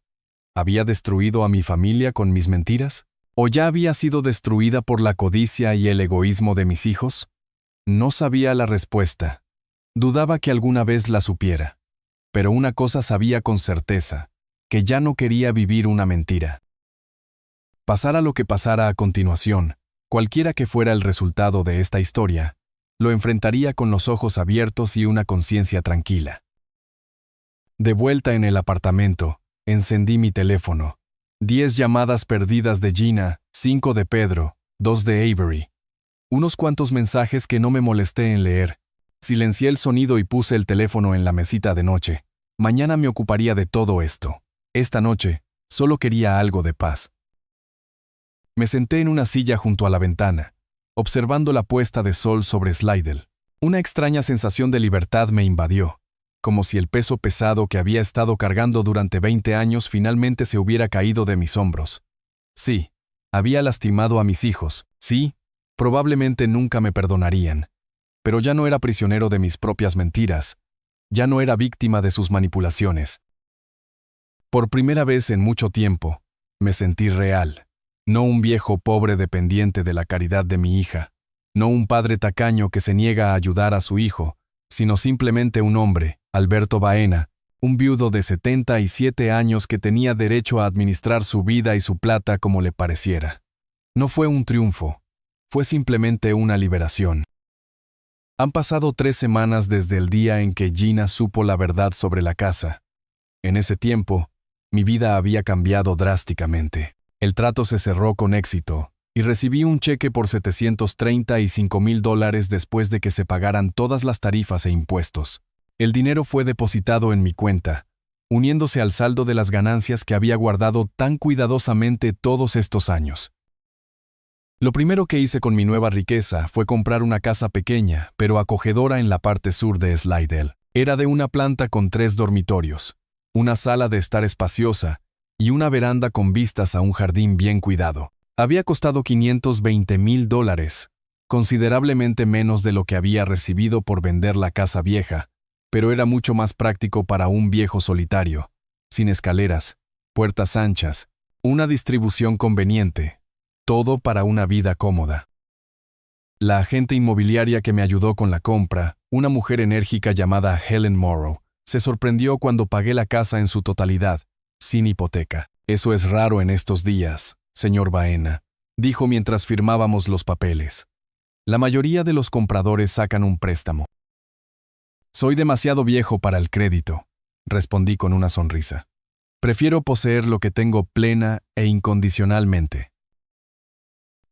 ¿Había destruido a mi familia con mis mentiras? ¿O ya había sido destruida por la codicia y el egoísmo de mis hijos? No sabía la respuesta. Dudaba que alguna vez la supiera. Pero una cosa sabía con certeza, que ya no quería vivir una mentira. Pasara lo que pasara a continuación, Cualquiera que fuera el resultado de esta historia, lo enfrentaría con los ojos abiertos y una conciencia tranquila. De vuelta en el apartamento, encendí mi teléfono. 10 llamadas perdidas de Gina, 5 de Pedro, 2 de Avery. Unos cuantos mensajes que no me molesté en leer. Silencié el sonido y puse el teléfono en la mesita de noche. Mañana me ocuparía de todo esto. Esta noche, solo quería algo de paz. Me senté en una silla junto a la ventana, observando la puesta de sol sobre Slidell. Una extraña sensación de libertad me invadió, como si el peso pesado que había estado cargando durante 20 años finalmente se hubiera caído de mis hombros. Sí, había lastimado a mis hijos, sí, probablemente nunca me perdonarían, pero ya no era prisionero de mis propias mentiras, ya no era víctima de sus manipulaciones. Por primera vez en mucho tiempo, me sentí real, no un viejo pobre dependiente de la caridad de mi hija, no un padre tacaño que se niega a ayudar a su hijo, sino simplemente un hombre, Alberto Baena, un viudo de 77 años que tenía derecho a administrar su vida y su plata como le pareciera. No fue un triunfo, fue simplemente una liberación. Han pasado 3 semanas desde el día en que Gina supo la verdad sobre la casa. En ese tiempo, mi vida había cambiado drásticamente. El trato se cerró con éxito, y recibí un cheque por $735,000 después de que se pagaran todas las tarifas e impuestos. El dinero fue depositado en mi cuenta, uniéndose al saldo de las ganancias que había guardado tan cuidadosamente todos estos años. Lo primero que hice con mi nueva riqueza fue comprar una casa pequeña, pero acogedora en la parte sur de Slidell. Era de una planta con 3 dormitorios, una sala de estar espaciosa y una veranda con vistas a un jardín bien cuidado. Había costado $520,000, considerablemente menos de lo que había recibido por vender la casa vieja, pero era mucho más práctico para un viejo solitario, sin escaleras, puertas anchas, una distribución conveniente, todo para una vida cómoda. La agente inmobiliaria que me ayudó con la compra, una mujer enérgica llamada Helen Morrow, se sorprendió cuando pagué la casa en su totalidad, sin hipoteca. Eso es raro en estos días, señor Baena, dijo mientras firmábamos los papeles. La mayoría de los compradores sacan un préstamo. Soy demasiado viejo para el crédito, respondí con una sonrisa. Prefiero poseer lo que tengo plena e incondicionalmente.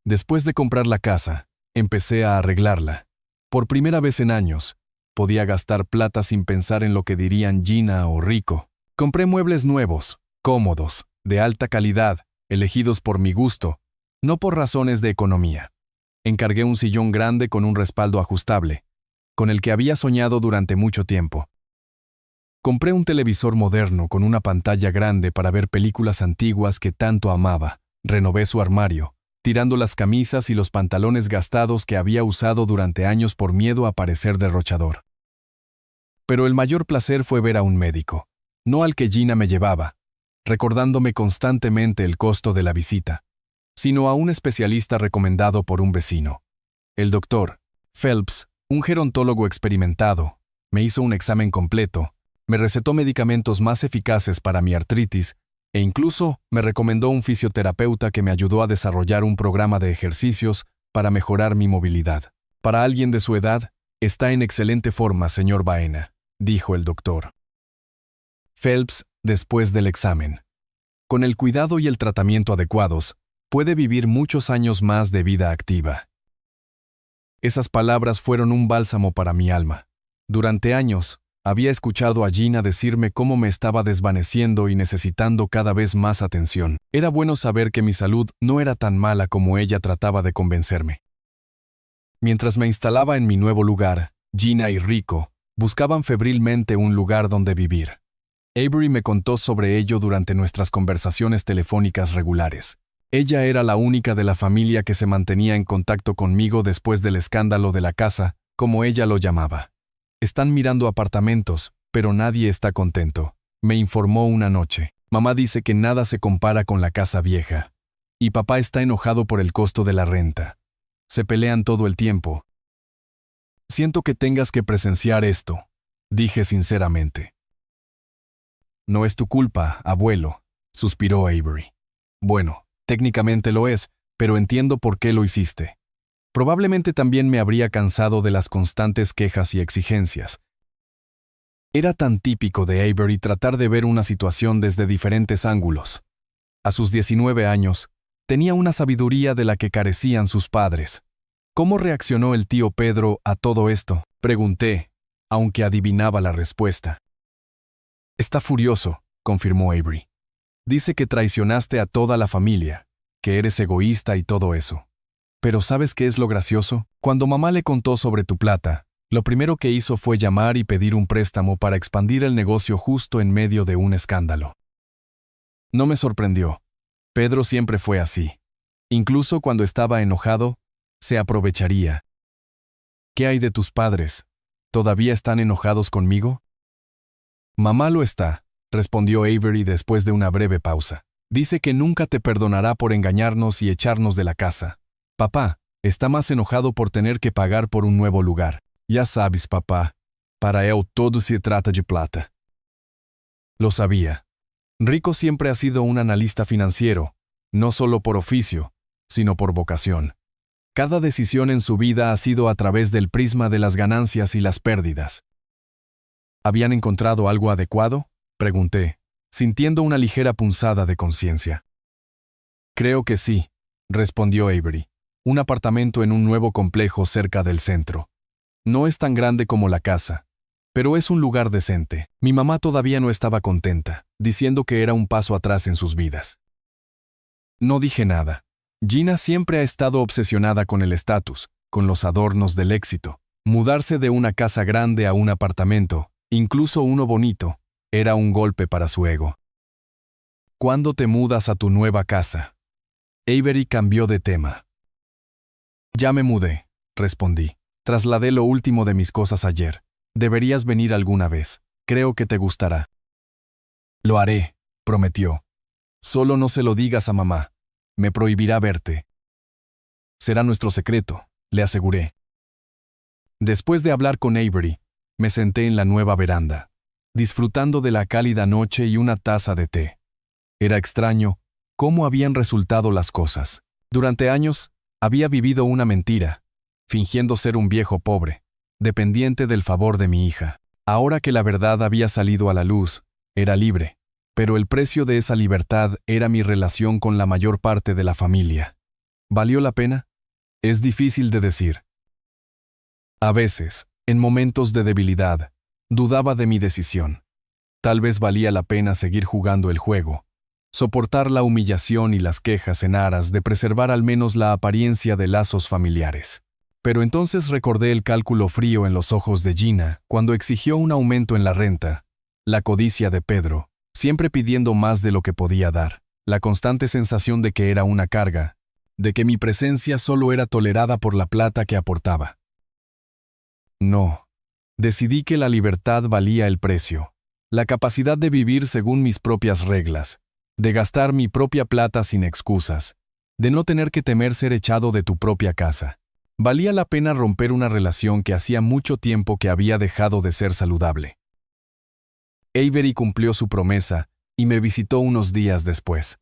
Después de comprar la casa, empecé a arreglarla. Por primera vez en años, podía gastar plata sin pensar en lo que dirían Gina o Rico. Compré muebles nuevos, cómodos, de alta calidad, elegidos por mi gusto, no por razones de economía. Encargué un sillón grande con un respaldo ajustable, con el que había soñado durante mucho tiempo. Compré un televisor moderno con una pantalla grande para ver películas antiguas que tanto amaba. Renové su armario, tirando las camisas y los pantalones gastados que había usado durante años por miedo a parecer derrochador. Pero el mayor placer fue ver a un médico, no al que Gina me llevaba, recordándome constantemente el costo de la visita, sino a un especialista recomendado por un vecino. El doctor Phelps, un gerontólogo experimentado, me hizo un examen completo, me recetó medicamentos más eficaces para mi artritis e incluso me recomendó un fisioterapeuta que me ayudó a desarrollar un programa de ejercicios para mejorar mi movilidad. Para alguien de su edad, está en excelente forma, señor Baena, dijo el doctor Phelps después del examen. Con el cuidado y el tratamiento adecuados, puede vivir muchos años más de vida activa. Esas palabras fueron un bálsamo para mi alma. Durante años, había escuchado a Gina decirme cómo me estaba desvaneciendo y necesitando cada vez más atención. Era bueno saber que mi salud no era tan mala como ella trataba de convencerme. Mientras me instalaba en mi nuevo lugar, Gina y Rico buscaban febrilmente un lugar donde vivir. Avery me contó sobre ello durante nuestras conversaciones telefónicas regulares. Ella era la única de la familia que se mantenía en contacto conmigo después del escándalo de la casa, como ella lo llamaba. Están mirando apartamentos, pero nadie está contento, me informó una noche. Mamá dice que nada se compara con la casa vieja. Y papá está enojado por el costo de la renta. Se pelean todo el tiempo. Siento que tengas que presenciar esto, dije sinceramente. No es tu culpa, abuelo, suspiró Avery. Bueno, técnicamente lo es, pero entiendo por qué lo hiciste. Probablemente también me habría cansado de las constantes quejas y exigencias. Era tan típico de Avery tratar de ver una situación desde diferentes ángulos. A sus 19 años, tenía una sabiduría de la que carecían sus padres. ¿Cómo reaccionó el tío Pedro a todo esto?, pregunté, aunque adivinaba la respuesta. Está furioso, confirmó Avery. Dice que traicionaste a toda la familia, que eres egoísta y todo eso. Pero ¿sabes qué es lo gracioso? Cuando mamá le contó sobre tu plata, lo primero que hizo fue llamar y pedir un préstamo para expandir el negocio justo en medio de un escándalo. No me sorprendió. Pedro siempre fue así. Incluso cuando estaba enojado, se aprovecharía. ¿Qué hay de tus padres? ¿Todavía están enojados conmigo? Mamá lo está, respondió Avery después de una breve pausa. Dice que nunca te perdonará por engañarnos y echarnos de la casa. Papá está más enojado por tener que pagar por un nuevo lugar. Ya sabes, papá, para él todo se trata de plata. Lo sabía. Rico siempre ha sido un analista financiero, no solo por oficio, sino por vocación. Cada decisión en su vida ha sido a través del prisma de las ganancias y las pérdidas. ¿Habían encontrado algo adecuado?, pregunté, sintiendo una ligera punzada de conciencia. Creo que sí, respondió Avery. Un apartamento en un nuevo complejo cerca del centro. No es tan grande como la casa, pero es un lugar decente. Mi mamá todavía no estaba contenta, diciendo que era un paso atrás en sus vidas. No dije nada. Gina siempre ha estado obsesionada con el estatus, con los adornos del éxito. Mudarse de una casa grande a un apartamento, incluso uno bonito, era un golpe para su ego. ¿Cuándo te mudas a tu nueva casa? Avery cambió de tema. Ya me mudé, respondí. Trasladé lo último de mis cosas ayer. Deberías venir alguna vez. Creo que te gustará. Lo haré, prometió. Solo no se lo digas a mamá. Me prohibirá verte. Será nuestro secreto, le aseguré. Después de hablar con Avery, me senté en la nueva veranda, disfrutando de la cálida noche y una taza de té. Era extraño cómo habían resultado las cosas. Durante años, había vivido una mentira, fingiendo ser un viejo pobre, dependiente del favor de mi hija. Ahora que la verdad había salido a la luz, era libre, pero el precio de esa libertad era mi relación con la mayor parte de la familia. ¿Valió la pena? Es difícil de decir. A veces, en momentos de debilidad, dudaba de mi decisión. Tal vez valía la pena seguir jugando el juego, soportar la humillación y las quejas en aras de preservar al menos la apariencia de lazos familiares. Pero entonces recordé el cálculo frío en los ojos de Gina cuando exigió un aumento en la renta, la codicia de Pedro, siempre pidiendo más de lo que podía dar, la constante sensación de que era una carga, de que mi presencia solo era tolerada por la plata que aportaba. No. Decidí que la libertad valía el precio, la capacidad de vivir según mis propias reglas, de gastar mi propia plata sin excusas, de no tener que temer ser echado de tu propia casa. Valía la pena romper una relación que hacía mucho tiempo que había dejado de ser saludable. Avery cumplió su promesa y me visitó unos días después.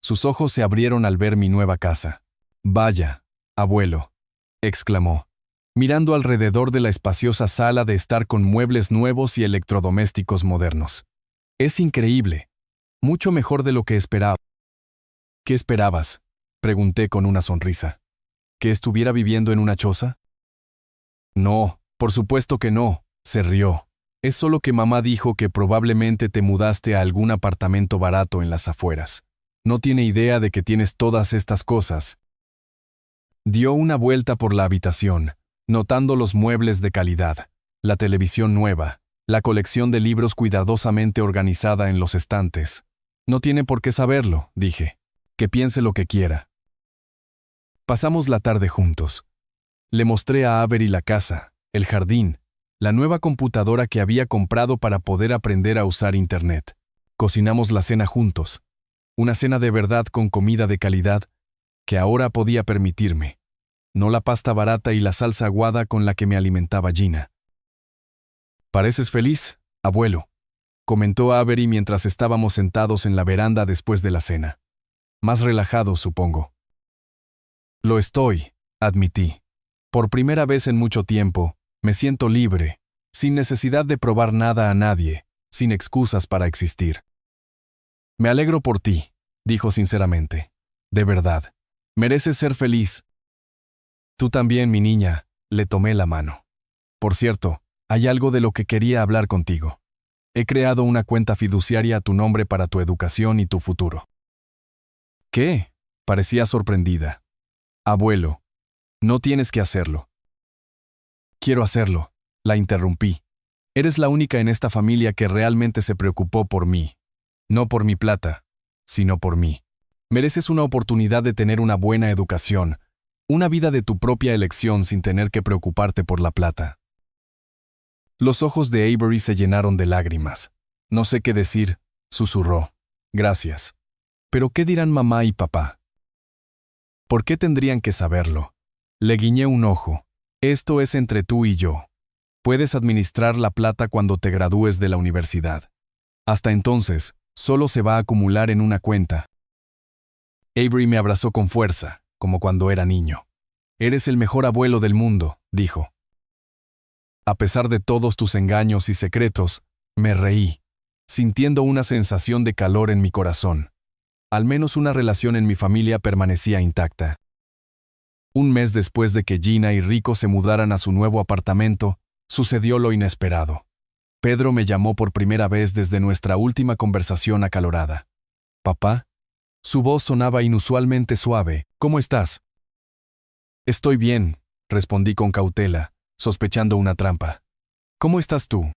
Sus ojos se abrieron al ver mi nueva casa. «Vaya, abuelo», exclamó, mirando alrededor de la espaciosa sala de estar con muebles nuevos y electrodomésticos modernos. «Es increíble. Mucho mejor de lo que esperaba». «¿Qué esperabas?», pregunté con una sonrisa. ¿Que estuviera viviendo en una choza? No, por supuesto que no, se rió. Es solo que mamá dijo que probablemente te mudaste a algún apartamento barato en las afueras. No tiene idea de que tienes todas estas cosas. Dio una vuelta por la habitación, notando los muebles de calidad, la televisión nueva, la colección de libros cuidadosamente organizada en los estantes. No tiene por qué saberlo, dije. Que piense lo que quiera. Pasamos la tarde juntos. Le mostré a Avery la casa, el jardín, la nueva computadora que había comprado para poder aprender a usar Internet. Cocinamos la cena juntos. Una cena de verdad con comida de calidad que ahora podía permitirme. No la pasta barata y la salsa aguada con la que me alimentaba Gina. «¿Pareces feliz, abuelo?», comentó Avery mientras estábamos sentados en la veranda después de la cena. «Más relajado, supongo». Lo estoy, admití. Por primera vez en mucho tiempo, me siento libre, sin necesidad de probar nada a nadie, sin excusas para existir. Me alegro por ti, dijo sinceramente. De verdad, mereces ser feliz. Tú también, mi niña, le tomé la mano. Por cierto, hay algo de lo que quería hablar contigo. He creado una cuenta fiduciaria a tu nombre para tu educación y tu futuro. ¿Qué? Parecía sorprendida. Abuelo, no tienes que hacerlo. Quiero hacerlo, la interrumpí. Eres la única en esta familia que realmente se preocupó por mí. No por mi plata, sino por mí. Mereces una oportunidad de tener una buena educación, una vida de tu propia elección sin tener que preocuparte por la plata. Los ojos de Avery se llenaron de lágrimas. No sé qué decir, susurró. Gracias. ¿Pero qué dirán mamá y papá? ¿Por qué tendrían que saberlo? Le guiñé un ojo. Esto es entre tú y yo. Puedes administrar la plata cuando te gradúes de la universidad. Hasta entonces, solo se va a acumular en una cuenta. Avery me abrazó con fuerza, como cuando era niño. Eres el mejor abuelo del mundo, dijo. A pesar de todos tus engaños y secretos, me reí, sintiendo una sensación de calor en mi corazón. Al menos una relación en mi familia permanecía intacta. Un mes después de que Gina y Rico se mudaran a su nuevo apartamento, sucedió lo inesperado. Pedro me llamó por primera vez desde nuestra última conversación acalorada. «Papá». Su voz sonaba inusualmente suave. «¿Cómo estás?» «Estoy bien», respondí con cautela, sospechando una trampa. «¿Cómo estás tú?»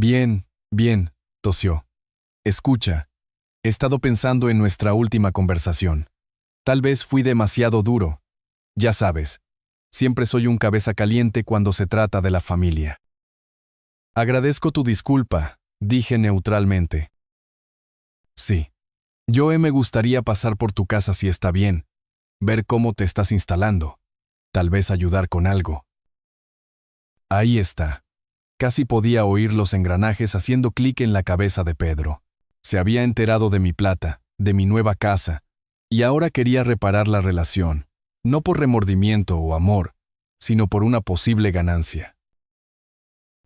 «Bien, bien», tosió. «Escucha, he estado pensando en nuestra última conversación. Tal vez fui demasiado duro. Ya sabes, siempre soy un cabeza caliente cuando se trata de la familia». «Agradezco tu disculpa», dije neutralmente. «Sí. Me gustaría pasar por tu casa si está bien, ver cómo te estás instalando, tal vez ayudar con algo». Ahí está. Casi podía oír los engranajes haciendo clic en la cabeza de Pedro. Se había enterado de mi plata, de mi nueva casa, y ahora quería reparar la relación, no por remordimiento o amor, sino por una posible ganancia.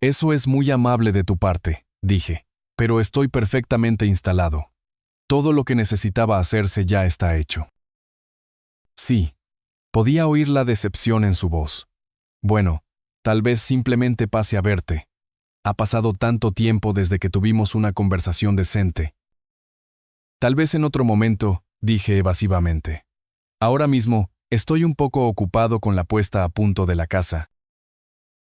«Eso es muy amable de tu parte», dije, «pero estoy perfectamente instalado. Todo lo que necesitaba hacerse ya está hecho». Sí, podía oír la decepción en su voz. «Bueno, tal vez simplemente pase a verte. Ha pasado tanto tiempo desde que tuvimos una conversación decente». «Tal vez en otro momento», dije evasivamente. «Ahora mismo, estoy un poco ocupado con la puesta a punto de la casa».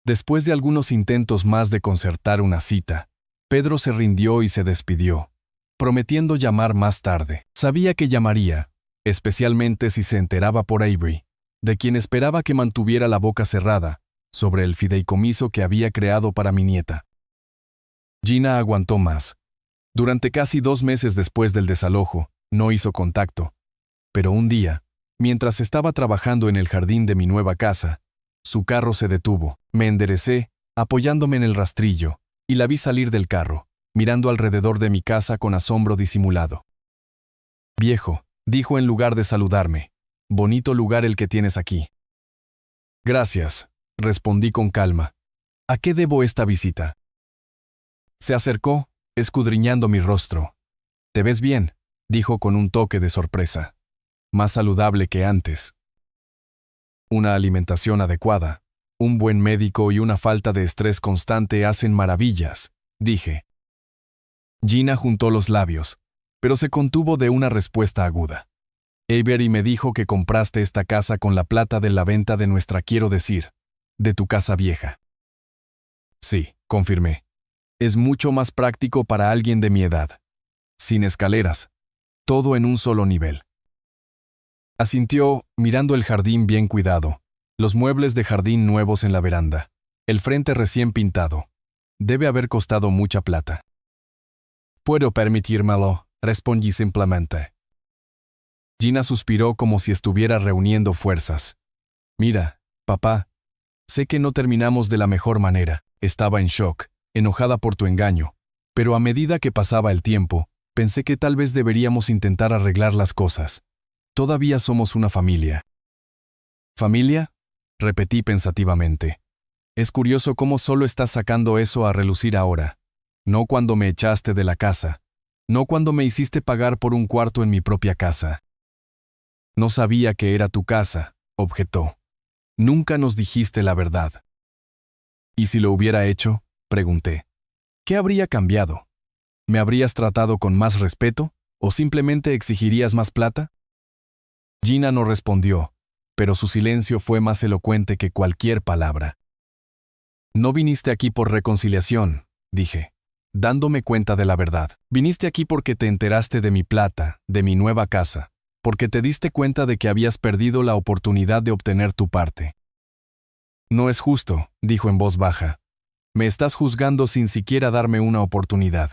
Después de algunos intentos más de concertar una cita, Pedro se rindió y se despidió, prometiendo llamar más tarde. Sabía que llamaría, especialmente si se enteraba por Avery, de quien esperaba que mantuviera la boca cerrada sobre el fideicomiso que había creado para mi nieta. Gina aguantó más. Durante casi 2 meses después del desalojo, no hizo contacto. Pero un día, mientras estaba trabajando en el jardín de mi nueva casa, su carro se detuvo. Me enderecé, apoyándome en el rastrillo, y la vi salir del carro, mirando alrededor de mi casa con asombro disimulado. «Viejo», dijo en lugar de saludarme, «bonito lugar el que tienes aquí». «Gracias», respondí con calma. «¿A qué debo esta visita?» Se acercó, escudriñando mi rostro. «Te ves bien», dijo con un toque de sorpresa. «Más saludable que antes». Una alimentación adecuada, un buen médico y una falta de estrés constante hacen maravillas, dije. Gina juntó los labios, pero se contuvo de una respuesta aguda. Avery me dijo que compraste esta casa con la plata de la venta de quiero decir, de tu casa vieja. Sí, confirmé. Es mucho más práctico para alguien de mi edad. Sin escaleras, todo en un solo nivel. Asintió, mirando el jardín bien cuidado, los muebles de jardín nuevos en la veranda, el frente recién pintado. Debe haber costado mucha plata. «Puedo permitírmelo», respondí simplemente. Gina suspiró como si estuviera reuniendo fuerzas. «Mira, papá, sé que no terminamos de la mejor manera». Estaba en shock, enojada por tu engaño, pero a medida que pasaba el tiempo, pensé que tal vez deberíamos intentar arreglar las cosas. Todavía somos una familia. ¿Familia? Repetí pensativamente. Es curioso cómo solo estás sacando eso a relucir ahora. No cuando me echaste de la casa. No cuando me hiciste pagar por un cuarto en mi propia casa. No sabía que era tu casa, objetó. Nunca nos dijiste la verdad. ¿Y si lo hubiera hecho? Pregunté. ¿Qué habría cambiado? ¿Me habrías tratado con más respeto? ¿O simplemente exigirías más plata? Gina no respondió, pero su silencio fue más elocuente que cualquier palabra. No viniste aquí por reconciliación, dije, dándome cuenta de la verdad. Viniste aquí porque te enteraste de mi plata, de mi nueva casa, porque te diste cuenta de que habías perdido la oportunidad de obtener tu parte. No es justo, dijo en voz baja. Me estás juzgando sin siquiera darme una oportunidad.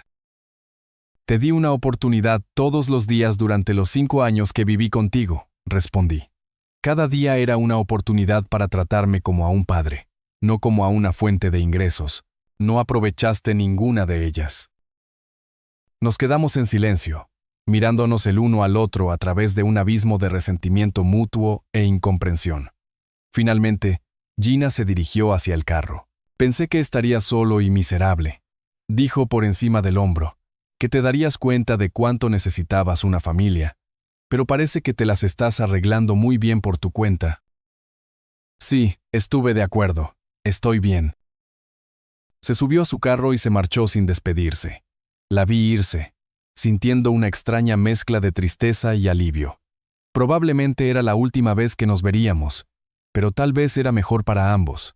Te di una oportunidad todos los días durante los 5 años que viví contigo, respondí. Cada día era una oportunidad para tratarme como a un padre, no como a una fuente de ingresos. No aprovechaste ninguna de ellas. Nos quedamos en silencio, mirándonos el uno al otro a través de un abismo de resentimiento mutuo e incomprensión. Finalmente, Gina se dirigió hacia el carro. Pensé que estaría solo y miserable. Dijo por encima del hombro, que te darías cuenta de cuánto necesitabas una familia, pero parece que te las estás arreglando muy bien por tu cuenta. Sí, estuve de acuerdo. Estoy bien. Se subió a su carro y se marchó sin despedirse. La vi irse, sintiendo una extraña mezcla de tristeza y alivio. Probablemente era la última vez que nos veríamos, pero tal vez era mejor para ambos.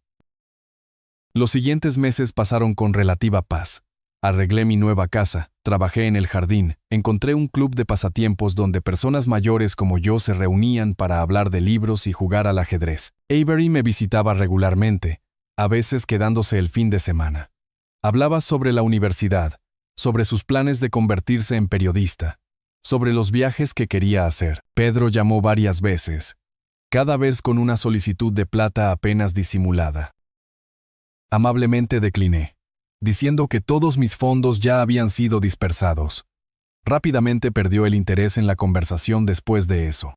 Los siguientes meses pasaron con relativa paz. Arreglé mi nueva casa, trabajé en el jardín, encontré un club de pasatiempos donde personas mayores como yo se reunían para hablar de libros y jugar al ajedrez. Avery me visitaba regularmente, a veces quedándose el fin de semana. Hablaba sobre la universidad, sobre sus planes de convertirse en periodista, sobre los viajes que quería hacer. Pedro llamó varias veces, cada vez con una solicitud de plata apenas disimulada. Amablemente decliné, diciendo que todos mis fondos ya habían sido dispersados. Rápidamente perdió el interés en la conversación después de eso.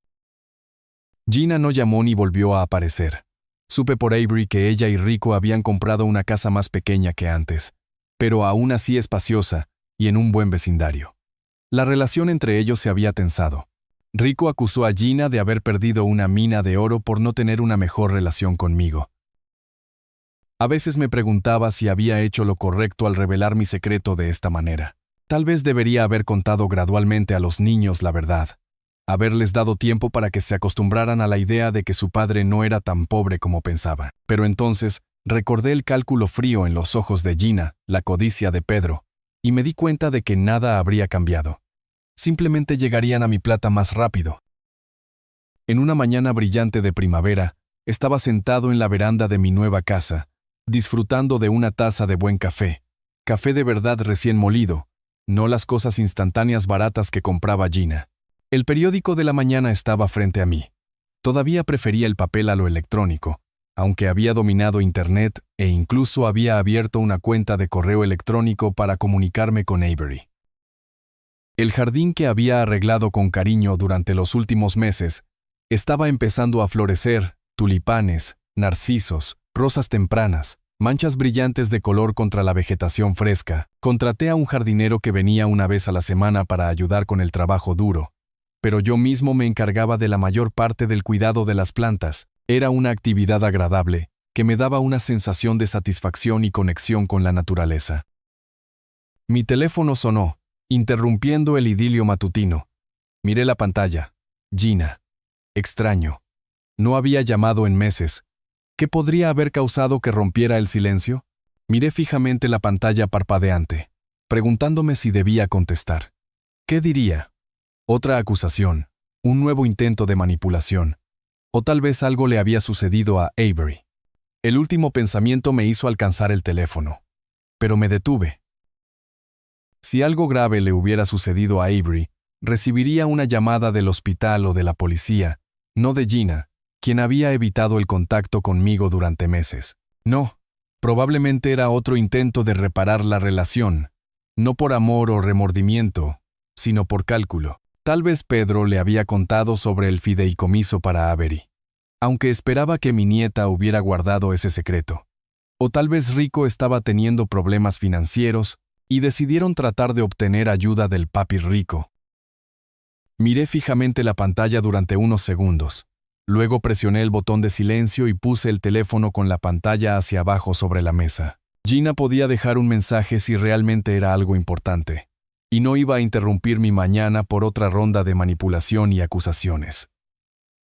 Gina no llamó ni volvió a aparecer. Supe por Avery que ella y Rico habían comprado una casa más pequeña que antes, pero aún así espaciosa y en un buen vecindario. La relación entre ellos se había tensado. Rico acusó a Gina de haber perdido una mina de oro por no tener una mejor relación conmigo. A veces me preguntaba si había hecho lo correcto al revelar mi secreto de esta manera. Tal vez debería haber contado gradualmente a los niños la verdad, haberles dado tiempo para que se acostumbraran a la idea de que su padre no era tan pobre como pensaba. Pero entonces recordé el cálculo frío en los ojos de Gina, la codicia de Pedro, y me di cuenta de que nada habría cambiado. Simplemente llegarían a mi plata más rápido. En una mañana brillante de primavera, estaba sentado en la veranda de mi nueva casa, disfrutando de una taza de buen café de verdad recién molido, no las cosas instantáneas baratas que compraba Gina. El periódico de la mañana estaba frente a mí. Todavía prefería el papel a lo electrónico, aunque había dominado Internet e incluso había abierto una cuenta de correo electrónico para comunicarme con Avery. El jardín que había arreglado con cariño durante los últimos meses estaba empezando a florecer, tulipanes, narcisos, rosas tempranas, manchas brillantes de color contra la vegetación fresca. Contraté a un jardinero que venía una vez a la semana para ayudar con el trabajo duro, pero yo mismo me encargaba de la mayor parte del cuidado de las plantas. Era una actividad agradable, que me daba una sensación de satisfacción y conexión con la naturaleza. Mi teléfono sonó, interrumpiendo el idilio matutino. Miré la pantalla. Gina. Extraño. No había llamado en meses. ¿Qué podría haber causado que rompiera el silencio? Miré fijamente la pantalla parpadeante, preguntándome si debía contestar. ¿Qué diría? Otra acusación, un nuevo intento de manipulación, o tal vez algo le había sucedido a Avery. El último pensamiento me hizo alcanzar el teléfono, pero me detuve. Si algo grave le hubiera sucedido a Avery, recibiría una llamada del hospital o de la policía, no de Gina, quien había evitado el contacto conmigo durante meses. No, probablemente era otro intento de reparar la relación, no por amor o remordimiento, sino por cálculo. Tal vez Pedro le había contado sobre el fideicomiso para Avery. aunque esperaba que mi nieta hubiera guardado ese secreto. O tal vez Rico estaba teniendo problemas financieros y decidieron tratar de obtener ayuda del papi rico. Miré fijamente la pantalla durante unos segundos. Luego presioné el botón de silencio y puse el teléfono con la pantalla hacia abajo sobre la mesa. Gina podía dejar un mensaje si realmente era algo importante, y no iba a interrumpir mi mañana por otra ronda de manipulación y acusaciones.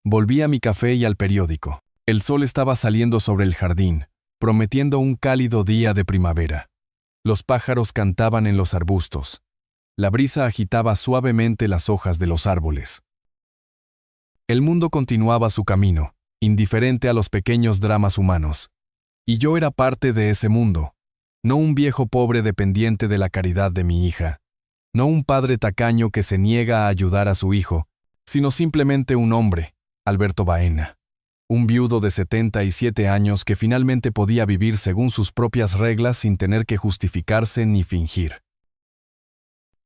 Volví a mi café y al periódico. El sol estaba saliendo sobre el jardín, prometiendo un cálido día de primavera. Los pájaros cantaban en los arbustos. La brisa agitaba suavemente las hojas de los árboles. El mundo continuaba su camino, indiferente a los pequeños dramas humanos. Y yo era parte de ese mundo, no un viejo pobre dependiente de la caridad de mi hija, no un padre tacaño que se niega a ayudar a su hijo, sino simplemente un hombre, Alberto Baena, un viudo de 77 años que finalmente podía vivir según sus propias reglas sin tener que justificarse ni fingir.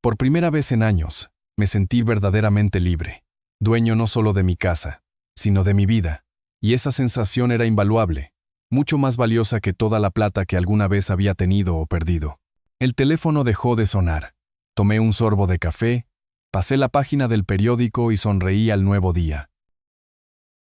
Por primera vez en años, me sentí verdaderamente libre, dueño no solo de mi casa, sino de mi vida, y esa sensación era invaluable, mucho más valiosa que toda la plata que alguna vez había tenido o perdido. El teléfono dejó de sonar. Tomé un sorbo de café, pasé la página del periódico y sonreí al nuevo día.